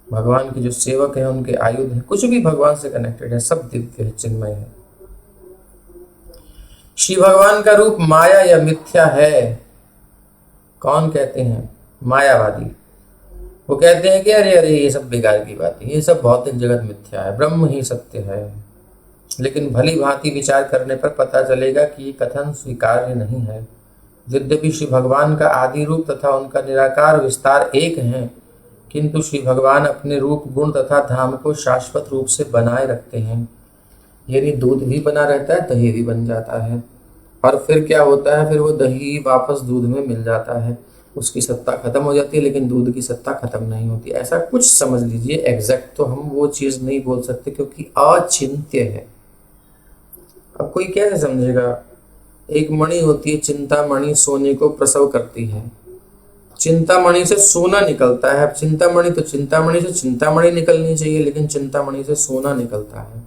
Speaker 1: भगवान के जो सेवक हैं, उनके आयुध हैं, कुछ भी भगवान से कनेक्टेड है, सब दिव्य है, चिन्मय है। श्री भगवान का रूप माया या मिथ्या है। कौन कहते हैं? मायावादी। वो कहते हैं कि अरे अरे ये सब बेकार की बात है, ये सब भौतिक जगत मिथ्या है, ब्रह्म ही सत्य है। लेकिन भली भांति विचार करने पर पता चलेगा कि ये कथन स्वीकार्य नहीं है। यद्यपि श्री भगवान का आदि रूप तथा उनका निराकार विस्तार एक है, किंतु श्री भगवान अपने रूप, गुण तथा धाम को शाश्वत रूप से बनाए रखते हैं। यदि दूध भी बना रहता है, दही भी बन जाता है, और फिर क्या होता है, फिर वो दही वापस दूध में मिल जाता है, उसकी सत्ता खत्म हो जाती है, लेकिन दूध की सत्ता खत्म नहीं होती। ऐसा कुछ समझ लीजिए। एग्जैक्ट तो हम वो चीज़ नहीं बोल सकते, क्योंकि अचिंत्य है। अब कोई कैसे समझेगा? एक मणि होती है चिंतामणि, सोने को प्रसव करती है। चिंतामणि से सोना निकलता है। चिंतामणि तो चिंतामणि से चिंतामणि निकलनी चाहिए, लेकिन चिंतामणि से सोना निकलता है।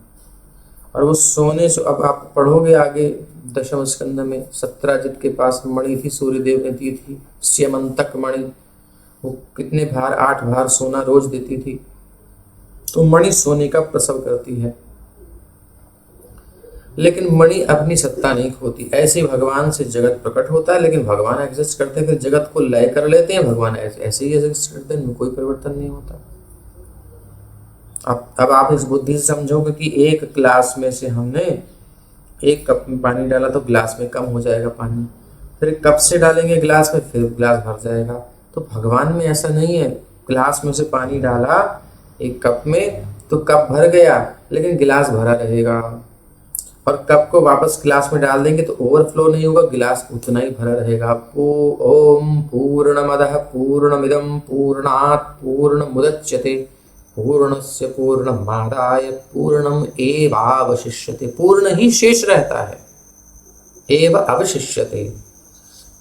Speaker 1: और वो सोने से, अब आप पढ़ोगे आगे दशम स्कंद में, सत्यराजित के पास मणि थी, सूर्यदेव ने दी थी, स्यमंतक मणि। वो कितने भार? 8 भार सोना रोज देती थी। तो मणि सोने का प्रसव करती है, लेकिन मणि अपनी सत्ता नहीं खोती। ऐसे भगवान से जगत प्रकट होता है, लेकिन भगवान एग्जिस्ट करते हैं, फिर जगत को लय कर लेते हैं। भगवान ऐसे ही एग्जिस्ट करते हैं, इनमें कोई परिवर्तन नहीं होता। अब आप इस बुद्धि से समझोगे कि एक गिलास में से हमने 1 कप में पानी डाला तो गिलास में कम हो जाएगा पानी, फिर कप से डालेंगे गिलास में, फिर गिलास भर जाएगा। तो भगवान में ऐसा नहीं है। गिलास में से पानी डाला 1 कप में तो कप भर गया, लेकिन गिलास भरा रहेगा। और कप को वापस गिलास में डाल देंगे तो ओवरफ्लो नहीं होगा, गिलास उतना ही भरा रहेगा। ओम पूर्णमदः पूर्णमिदं पूर्णात् पूर्णमुदच्यते पूर्णस्य पूर्णमादाय पूर्णम एवावशिष्यते। पूर्ण ही शेष रहता है, एव अवशिष्यते।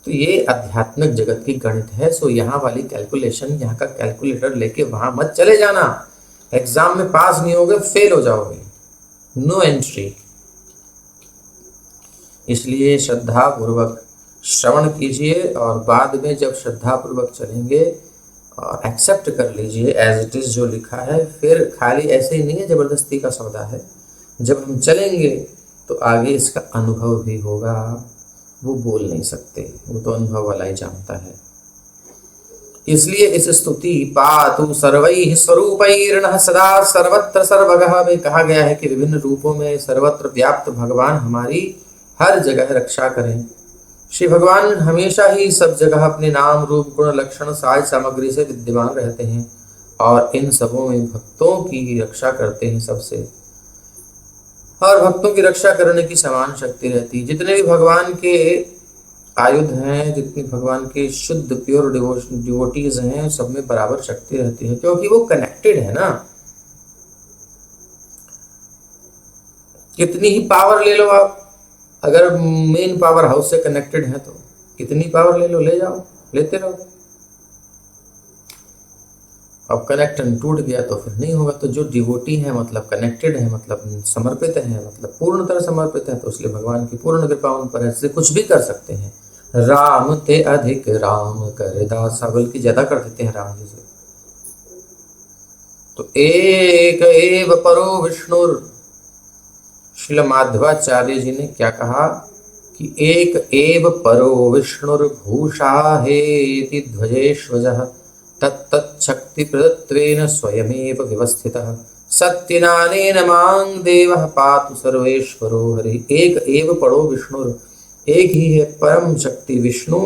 Speaker 1: तो ये आध्यात्मिक जगत की गणित है। सो यहाँ वाली कैलकुलेशन, यहाँ का कैलकुलेटर लेके वहां मत चले जाना, एग्जाम में पास नहीं होगे, फेल हो जाओगे, नो एंट्री। इसलिए श्रद्धा पूर्वक श्रवण कीजिए और बाद में जब श्रद्धा पूर्वक चलेंगे और एक्सेप्ट कर लीजिए एज इट इज जो लिखा है। फिर खाली ऐसे ही नहीं है जबरदस्ती का सौदा है, जब हम चलेंगे तो आगे इसका अनुभव भी होगा। वो बोल नहीं सकते, वो तो अनुभव वाला ही जानता है। इसलिए इस स्तुति पातु सर्वैः स्वरूपैर्नः सदा सर्वत्र सर्वगः में कहा गया है कि विभिन्न रूपों में सर्वत्र व्याप्त भगवान हमारी हर जगह रक्षा करें। श्री भगवान हमेशा ही सब जगह अपने नाम रूप गुण लक्षण साज सामग्री से विद्यमान रहते हैं और इन सबों में भक्तों की रक्षा करते हैं सबसे, और भक्तों की रक्षा करने की समान शक्ति रहती है। जितने भी भगवान के आयुध हैं, जितने भगवान के शुद्ध प्योर डिवोटीज हैं, सब में बराबर शक्ति रहती है, क्योंकि वो कनेक्टेड है ना। कितनी ही पावर ले लो आप, अगर मेन पावर हाउस से कनेक्टेड है तो कितनी पावर ले लो, ले जाओ, लेते रहो। अब कनेक्शन टूट गया तो फिर नहीं होगा। तो जो डिवोटी है मतलब कनेक्टेड है, मतलब समर्पित है, मतलब पूर्ण तरह समर्पित है, तो इसलिए भगवान की पूर्ण कृपा उन पर है, इससे कुछ भी कर सकते हैं। राम ते अधिक राम कर दासा, बल्कि ज्यादा कर देते हैं राम जी से। तो एक एव परो विष्णुर, श्रील माधवाचार्य जी ने क्या कहा कि एक एव परो विष्णुर्भूषा हेति ध्वजेश्वजः तत्तच्छक्ति प्रदत्वेन स्वयमेव व्यवस्थितः सत्यनानेन मां देवः पातु सर्वेश्वरो हरि। एक एव परो विष्णुर, एक ही है परम शक्ति विष्णु,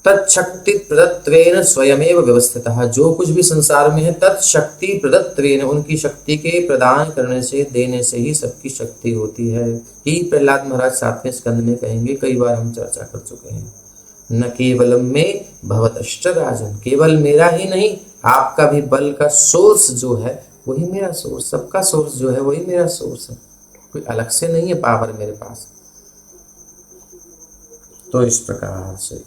Speaker 1: तत्शक्ति प्रदत्वेन स्वयमेव व्यवस्थितः, जो कुछ भी संसार में है तत्शक्ति प्रदत्वेन, उनकी शक्ति के प्रदान करने से, देने से ही सबकी शक्ति होती है। ये प्रहलाद महाराज 7वें स्कंद में कहेंगे, कई बार हम चर्चा कर चुके हैं। न केवलम में भवतश्च राजन, केवल मेरा ही नहीं आपका भी बल का सोर्स जो है वही मेरा सोर्स, सबका सोर्स जो है वही मेरा सोर्स है, कोई अलग से नहीं है पावर मेरे पास। तो इस प्रकार से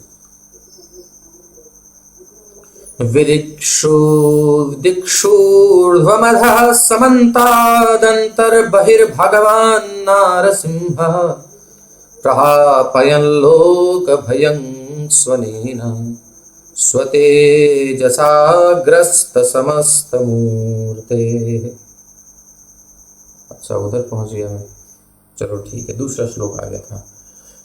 Speaker 1: विदिक्षूर्ध्वमधः समन्तादन्तर्बहिर्भगवान् नारसिंहः प्रहापयन् लोकभयं स्वनेन स्वतेजसा ग्रस्तसमस्तमूर्ते। अच्छा उधर पहुंच गया मैं, चलो ठीक है, दूसरा श्लोक आ गया था।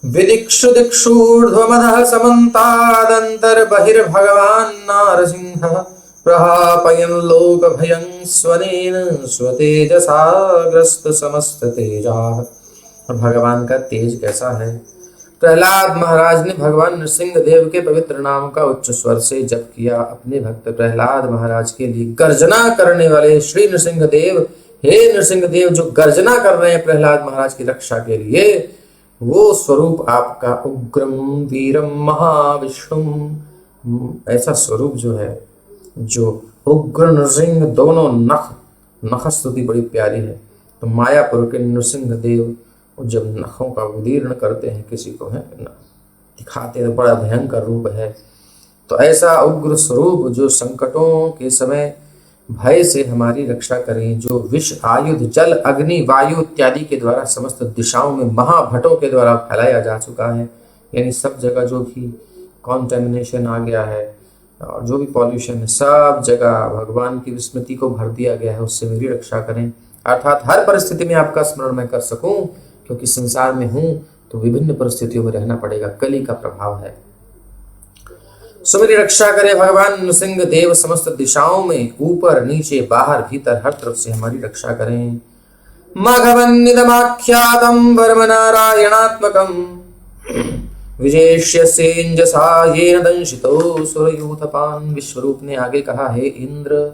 Speaker 1: विदिक्षु दिक्षूर्ध्वमधः समन्तादन्तर्बहिर्भगवान् नारसिंहः प्रहापयन् लोकभयं स्वनेन स्वतेजसा ग्रस्तसमस्ततेजाः। और भगवान का तेज कैसा है। प्रहलाद महाराज ने भगवान नृसिंह देव के पवित्र नाम का उच्च स्वर से जप किया। अपने भक्त प्रहलाद महाराज के लिए गर्जना करने वाले श्री नृसिंह देव, हे नृसिंह देव जो गर्जना कर रहे हैं प्रहलाद महाराज की रक्षा के लिए, वो स्वरूप आपका उग्रम वीरम महाविष्णुम, ऐसा स्वरूप जो है, जो उग्र नृसिंह, दोनों नख स्तुति बड़ी प्यारी है। तो मायापुर के नृसिंह देव जब नखों का उदीर्ण करते हैं किसी को, है दिखाते हैं, बड़ा भयंकर रूप है। तो ऐसा उग्र स्वरूप जो संकटों के समय भय से हमारी रक्षा करें, जो विष आयुध जल अग्नि वायु इत्यादि के द्वारा समस्त दिशाओं में महाभटों के द्वारा फैलाया जा चुका है, यानी सब जगह जो भी कॉन्टेमिनेशन आ गया है और जो भी पॉल्यूशन है, सब जगह भगवान की विस्मृति को भर दिया गया है, उससे मेरी रक्षा करें। अर्थात हर परिस्थिति में आपका स्मरण मैं कर सकूं, क्योंकि संसार में हूं तो विभिन्न परिस्थितियों में रहना पड़ेगा, कली का प्रभाव है। सो मेरी रक्षा करें भगवान नृसिंह देव, समस्त दिशाओं में ऊपर नीचे बाहर भीतर हर तरफ से हमारी रक्षा करें। मघवन्निदमाख्यातं वर्म नारायणात्मकं विजेष्यसेंजसा येन दंशितो सुरयूथपान्। विश्वरूप ने आगे कहा, हे इंद्र,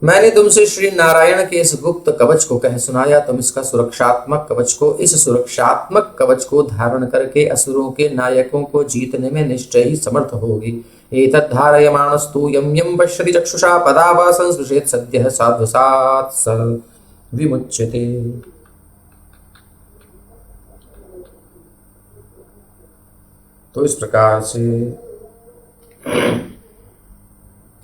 Speaker 1: मैंने तुमसे श्री नारायण के इस गुप्त कवच को कह सुनाया, तुम इसका सुरक्षात्मक कवच को इस सुरक्षात्मक कवच को धारण करके असुरों के नायकों को जीतने में निश्चय ही समर्थ होगी। एतद्धारयमाणस्तु यं यं पश्यति चक्षुषा पदावा संस्पृशेत् सद्यः साध्वसात् स विमुच्यते। तो इस प्रकार से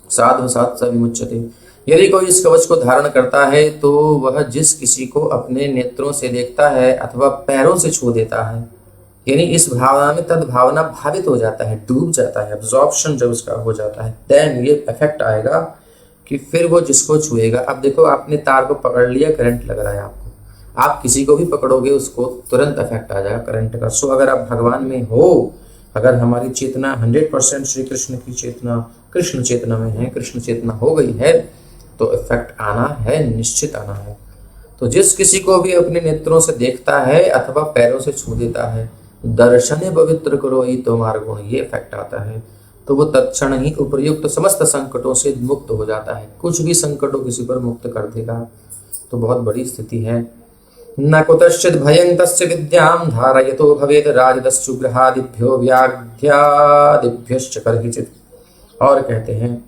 Speaker 1: साध्वसात् स विमुच्यते, यदि कोई इस कवच को धारण करता है तो वह जिस किसी को अपने नेत्रों से देखता है अथवा पैरों से छू देता है, यानी इस भावना में तद भावना भावित हो जाता है, डूब जाता है, एब्जॉर्प्शन जब उसका हो जाता है, देन ये इफेक्ट आएगा कि फिर वो जिसको छुएगा। अब देखो आपने तार को पकड़ लिया, करंट लग रहा है आपको, आप किसी को भी पकड़ोगे उसको तुरंत इफेक्ट आ जाएगा करंट का। सो अगर आप भगवान में हो, अगर हमारी चेतना 100% श्री कृष्ण की चेतना, कृष्ण चेतना में है, कृष्ण चेतना हो गई है, तो इफेक्ट आना है, निश्चित आना है। तो जिस किसी को भी अपने नेत्रों से देखता है अथवा पैरों से छू देता है, दर्शने पवित्र करो ही तुम्हार गुण, ये इफेक्ट आता है, तो वो तत्क्षण ही उपयुक्त समस्त संकटों से मुक्त हो जाता है। कुछ भी संकटों किसी पर मुक्त कर देगा, तो बहुत बड़ी स्थिति है। न कुतश्चित् भयं तस्य विद्यां धारयतो भवेत् राजदस्यु गृहादिभ्यो व्याध्यादिभ्यश्च कर्हिचित्। और कहते हैं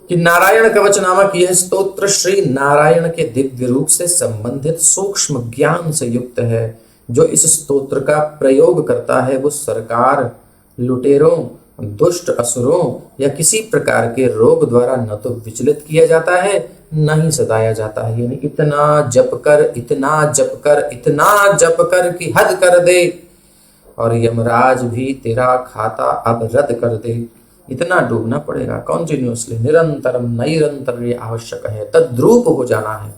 Speaker 1: कि नारायण कवच नामक यह स्तोत्र श्री नारायण के दिव्य रूप से संबंधित सूक्ष्म ज्ञान से युक्त है। जो इस स्तोत्र का प्रयोग करता है वो सरकार, लुटेरों, दुष्ट असुरों या किसी प्रकार के रोग द्वारा न तो विचलित किया जाता है न ही सताया जाता है। यानी इतना जप कर, इतना जप कर, इतना जप कर कि हद कर दे और यमराज भी तेरा खाता अब रद्द कर दे। इतना डूबना पड़ेगा कॉन्टिन्यूसली, निरंतरम निरंतर ये आवश्यक है। तद्रूप हो जाना है,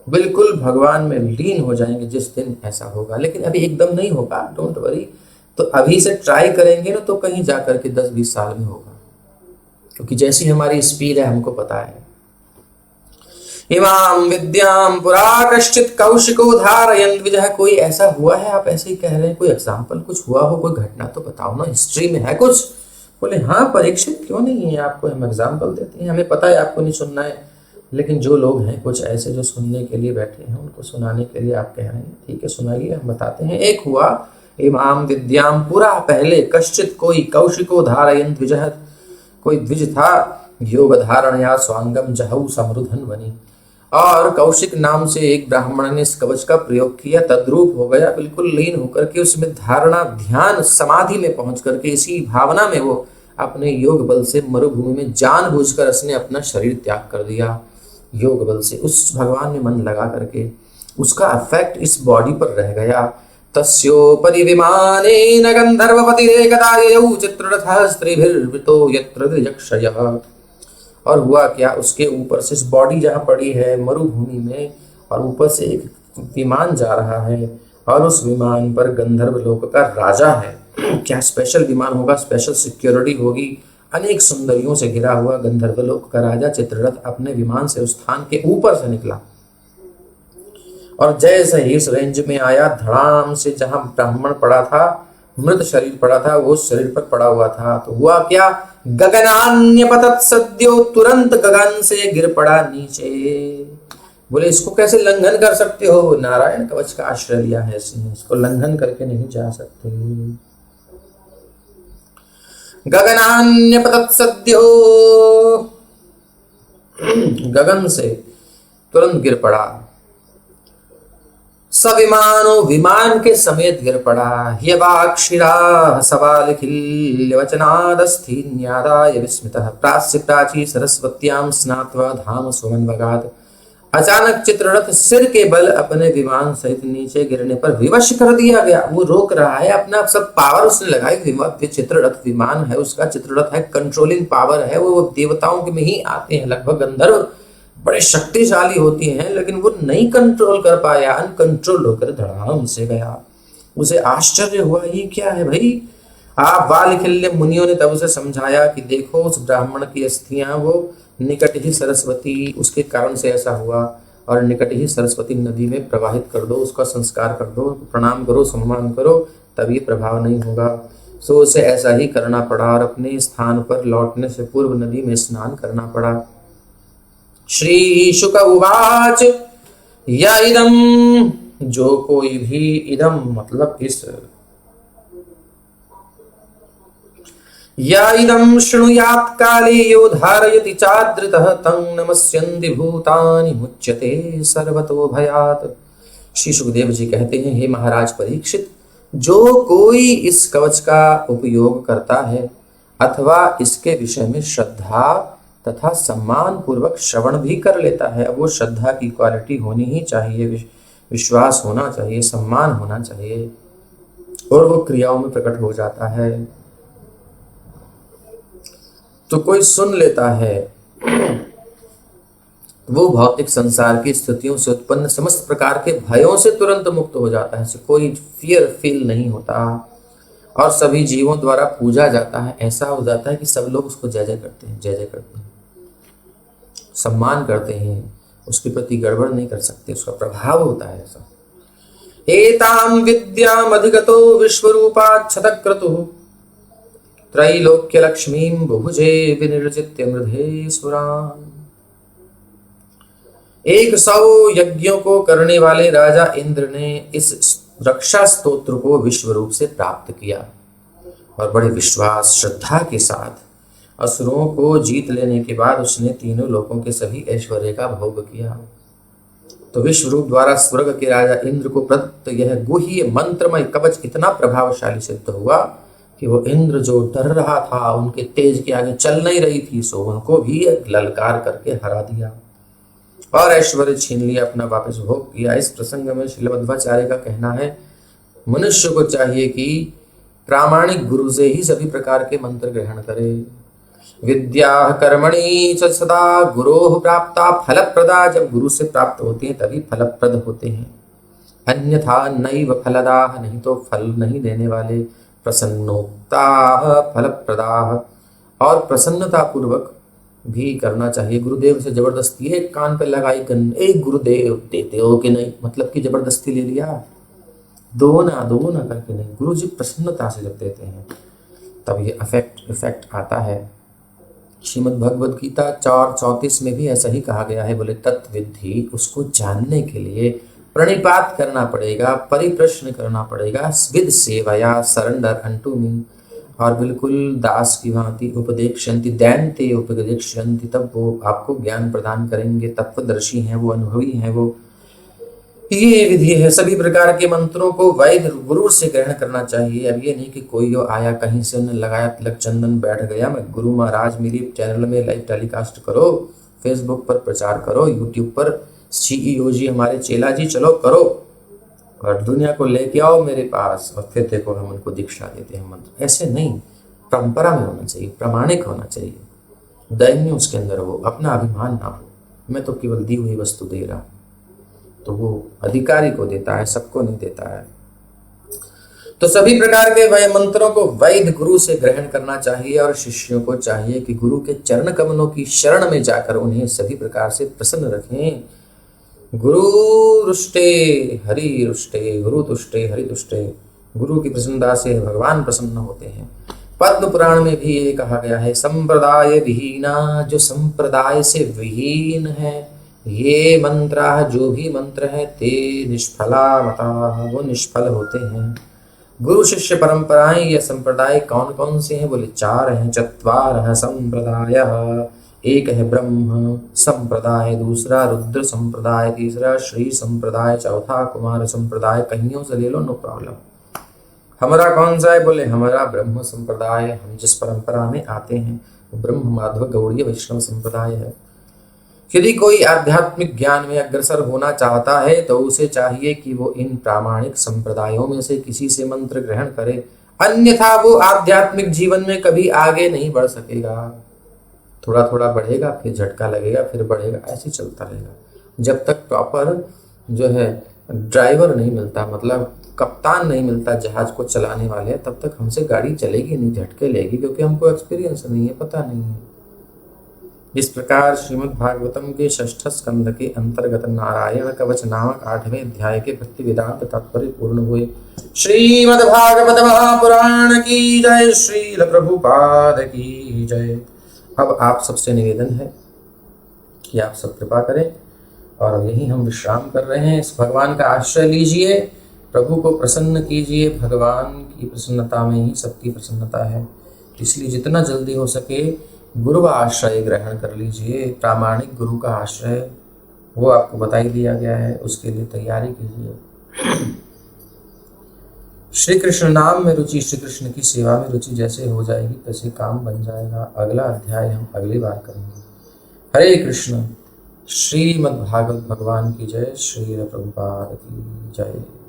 Speaker 1: बिल्कुल भगवान में लीन हो जाएंगे जिस दिन ऐसा होगा। लेकिन अभी एकदम नहीं होगा, डोंट वरी। तो अभी से ट्राई करेंगे ना तो कहीं जाकर के 10-20 साल में होगा, क्योंकि जैसी हमारी स्पीड है हमको पता है। इमाम विद्याम पुरा कश्चित कौशिको धारयन् द्विजः। कोई ऐसा हुआ है, आप ऐसे ही कह रहे हैं, कोई एग्जाम्पल कुछ हुआ हो, कोई घटना तो बताओ ना, हिस्ट्री में है कुछ। बोले हाँ परीक्षित, क्यों नहीं है, आपको हम एग्जाम्पल देते हैं। हमें पता है आपको नहीं सुनना है, लेकिन जो लोग हैं कुछ ऐसे जो सुनने के लिए बैठे हैं, उनको सुनाने के लिए आप कह रहे हैं, ठीक है सुनाइए, हम बताते हैं। एक हुआ इमाम विद्याम पुरा, पहले कश्चित कोई कौशिको धारयन् द्विजः, कोई द्विज था, योग धारण या स्वांगम जहऊ समृद्धन बनी। और कौशिक नाम से एक ब्राह्मण ने इस कवच का प्रयोग किया, तद्रूप हो गया, बिल्कुल लीन होकर के उसमें धारणा, ध्यान, समाधि में पहुंच करके इसी भावना में वो अपने योग बल से मरुभूमि में जानबूझकर उसने अपना शरीर त्याग कर दिया। योग बल से उस भगवान में मन लगा करके उसका इफेक्ट इस बॉडी पर रह गया। तस्योपरि विमानेन गंधर्वपतिरेकदा ययौ चित्ररथः स्त्रीभिर्वृतो यत्र द्विजक्षयः। और हुआ क्या, उसके ऊपर से इस बॉडी जहाँ पड़ी है मरुभूमि में, और ऊपर से एक विमान जा रहा है, और उस विमान पर गंधर्व लोक का राजा है। क्या स्पेशल विमान होगा, स्पेशल सिक्योरिटी होगी, अनेक सुंदरियों से घिरा हुआ गंधर्व लोक का राजा चित्ररथ अपने विमान से उस स्थान के ऊपर से निकला, और जैसे ही इस रेंज में आया, धड़ाम से जहां ब्राह्मण पड़ा था, मृत शरीर पड़ा था, वो शरीर पर पड़ा हुआ था। तो हुआ क्या, गगनान्यपतत सद्यो, तुरंत गगन से गिर पड़ा नीचे। बोले इसको कैसे लंघन कर सकते हो, नारायण कवच का आश्रय लिया है इसने, इसको लंघन करके नहीं जा सकते। गगनान्यपतत सद्यो, गगन से तुरंत गिर पड़ा। सविमानो, विमान के समेत गिर पड़ा। ह्यवाक्षिरा सवालखिल्यवचनादस्थीन्यादाय विस्मितः प्रास्य प्राची सरस्वत्यां स्नात्वा धाम सुमन्वगात्। अचानक चित्ररथ सिर के बल अपने विमान सहित नीचे गिरने पर विवश कर दिया गया। वो रोक रहा है, अपना सब पावर उसने लगाई। चित्ररथ विमान है उसका, चित्ररथ है, कंट्रोलिंग पावर है, वो देवताओं के में ही आते हैं लगभग, गंधर्व बड़े शक्तिशाली होती हैं, लेकिन वो नहीं कंट्रोल कर पाया, अनकंट्रोल होकर धड़ाम से गया। उसे आश्चर्य हुआ, ये क्या है भाई। आप वालखिल्य मुनियों ने तब उसे समझाया कि देखो उस ब्राह्मण की अस्थियां वो निकट ही सरस्वती, उसके कारण से ऐसा हुआ, और निकट ही सरस्वती नदी में प्रवाहित कर दो, उसका संस्कार कर दो, प्रणाम करो, सम्मान करो, तब ये प्रभाव नहीं होगा। सो उसे ऐसा ही करना पड़ा, और अपने स्थान पर लौटने से पूर्व नदी में स्नान करना पड़ा। श्री शुक उवाच या इदम, जो कोई भी, इदम मतलब इस, या इदं शृणुयात् काले यो धारयति चादृतः तं नमस्यन्ति भूतानि मुच्यते सर्वतो भयात्। श्री सुखदेव जी कहते हैं, हे महाराज परीक्षित, जो कोई इस कवच का उपयोग करता है अथवा इसके विषय में श्रद्धा तथा सम्मान पूर्वक श्रवण भी कर लेता है, अब वो श्रद्धा की क्वालिटी होनी ही चाहिए, विश्वास होना चाहिए, सम्मान होना चाहिए, और वो क्रियाओं में प्रकट हो जाता है। तो कोई सुन लेता है, वो भौतिक संसार की स्थितियों से उत्पन्न समस्त प्रकार के भयों से तुरंत मुक्त हो जाता है, कोई फियर फील नहीं होता, और सभी जीवों द्वारा पूजा जाता है। ऐसा हो जाता है कि सब लोग उसको जय जय करते हैं, जय जय करते हैं, सम्मान करते हैं, उसके प्रति गड़बड़ नहीं कर सकते, उसका प्रभाव होता है ऐसा। एतां विद्याम अधिगतो विश्वरूपात् शतक्रतुः त्रैलोक्य लक्ष्मीं बुभुजे विनिर्जित्य मृधे सुरान्। 100 यज्ञों को करने वाले राजा इंद्र ने इस रक्षा स्तोत्र को विश्व रूप से प्राप्त किया और बड़े विश्वास श्रद्धा के साथ असुरों को जीत लेने के बाद उसने तीनों लोकों के सभी ऐश्वर्य का भोग किया। तो विश्व रूप द्वारा स्वर्ग के राजा इंद्र को प्रदत्त यह गुह्य मंत्रमय कवच इतना प्रभावशाली सिद्ध हुआ कि वो इंद्र जो डर रहा था, उनके तेज के आगे चल नहीं रही थी, सो उनको भी ललकार करके हरा दिया और ऐश्वर्य छीन लिया, अपना वापस भोग किया। इस प्रसंग में श्रील मध्वाचार्य का कहना है, मनुष्य को चाहिए कि प्रामाणिक गुरु से ही सभी प्रकार के मंत्र ग्रहण करे। विद्या कर्मणि च सदा गुरोः प्राप्ता फलप्रदा, जब गुरु से प्राप्त होती हैं तभी फलप्रद होते हैं, अन्यथा नैव फलदाः, नहीं तो फल नहीं देने वाले। प्रसन्नोक्ताः फलप्रदाः, और प्रसन्नता पूर्वक भी करना चाहिए। गुरुदेव से जबरदस्ती एक कान पे लगाई गन, एक गुरुदेव देते हो कि नहीं, मतलब कि जबरदस्ती ले लिया, दो ना करके नहीं। गुरु जी प्रसन्नता से जब देते हैं तब ये इफेक्ट आता है। श्रीमद् भगवद गीता 4:34 में भी ऐसा ही कहा गया है, बोले तत्विद्धि, उसको जानने के लिए प्रणिपात करना पड़ेगा, परिप्रश्न करना पड़ेगा, विद सेवया, सरेंडर अनटू मी, और बिल्कुल दास की भांति उपदेक्षन्ति दैन्ते उपदेक्षन्ति, तब वो आपको ज्ञान प्रदान करेंगे। तत्वदर्शी हैं वो, अनुभवी हैं वो। ये विधि है। सभी प्रकार के मंत्रों को वैध गुरु से ग्रहण करना चाहिए। अब ये नहीं कि कोई जो आया कहीं से उन्हें लगाया तिलक चंदन बैठ गया, मैं गुरु महाराज मेरी चैनल में लाइव टेलीकास्ट करो, फेसबुक पर प्रचार करो, यूट्यूब पर CEO जी हमारे चेला जी चलो करो, और दुनिया को लेके आओ मेरे पास, और फिर देखो हम उनको दीक्षा देते हैं मंत्र। ऐसे नहीं, परंपरा में होना चाहिए, प्रामाणिक होना चाहिए, दैन्य उसके अंदर हो, अपना अभिमान ना हो, मैं तो केवल दी हुई वस्तु दे रहा, तो वो अधिकारी को देता है, सबको नहीं देता है। तो सभी प्रकार के वह मंत्रों को वैध गुरु से ग्रहण करना चाहिए, और शिष्यों को चाहिए कि गुरु के चरण कमलों की शरण में जाकर उन्हें सभी प्रकार से प्रसन्न रखें। गुरु रुष्टे हरि रुष्टे, गुरु तुष्टे हरि तुष्टे, गुरु की प्रसन्नता से भगवान प्रसन्न होते हैं। पद्म पुराण में भी ये कहा गया है, संप्रदाय विहीना, जो संप्रदाय से विहीन है, ये मंत्र, जो भी मंत्र है, ते निष्फला मता, वो निष्फल होते हैं। गुरु शिष्य परंपराएं या संप्रदाय कौन कौन से हैं? बोले 4 हैं। चत्वारः संप्रदायः, एक है ब्रह्म संप्रदाय, दूसरा रुद्र संप्रदाय, तीसरा श्री संप्रदाय, चौथा कुमार संप्रदाय। कहियों से ले लो, नो प्रॉब्लम। हमारा कौन सा है? बोले हमारा ब्रह्म संप्रदाय। हम जिस परंपरा में आते हैं वो ब्रह्म माधव गौड़ीय वैष्णव संप्रदाय है। यदि कोई आध्यात्मिक ज्ञान में अग्रसर होना चाहता है तो उसे चाहिए कि वो इन प्रामाणिक संप्रदायों में से किसी से मंत्र ग्रहण करे, अन्यथा वो आध्यात्मिक जीवन में कभी आगे नहीं बढ़ सकेगा। थोड़ा थोड़ा बढ़ेगा, फिर झटका लगेगा, फिर बढ़ेगा, ऐसे चलता रहेगा। जब तक प्रॉपर जो है ड्राइवर नहीं मिलता, मतलब कप्तान नहीं मिलता जहाज को चलाने वाले, तब तक हमसे गाड़ी चलेगी नहीं, झटके लेगी, क्योंकि हमको एक्सपीरियंस नहीं है, पता नहीं है। इस प्रकार श्रीमद् भागवतम के 6ठ स्कंद के अंतर्गत नारायण कवच नामक 8वें अध्याय के भक्ति वेदांत तात्पर्य पूर्ण हुए। श्रीमद् भागवत महापुराण की जय, श्रील प्रभुपाद की जय। अब आप सबसे निवेदन है कि आप सब कृपा करें। और यही हम विश्राम कर रहे हैं। इस भगवान का आश्रय लीजिए, प्रभु को प्रसन्न कीजिए। भगवान की प्रसन्नता में ही सबकी प्रसन्नता है, इसलिए जितना जल्दी हो सके गुरु आश्रय ग्रहण कर लीजिए। प्रामाणिक गुरु का आश्रय वो आपको बता ही दिया गया है, उसके लिए तैयारी कीजिए। श्री कृष्ण नाम में रुचि, श्री कृष्ण की सेवा में रुचि जैसे हो जाएगी तैसे काम बन जाएगा। अगला अध्याय हम अगली बार करेंगे। हरे कृष्ण। श्रीमद् भागवत भगवान की जय। श्री प्रभुपाद की जय।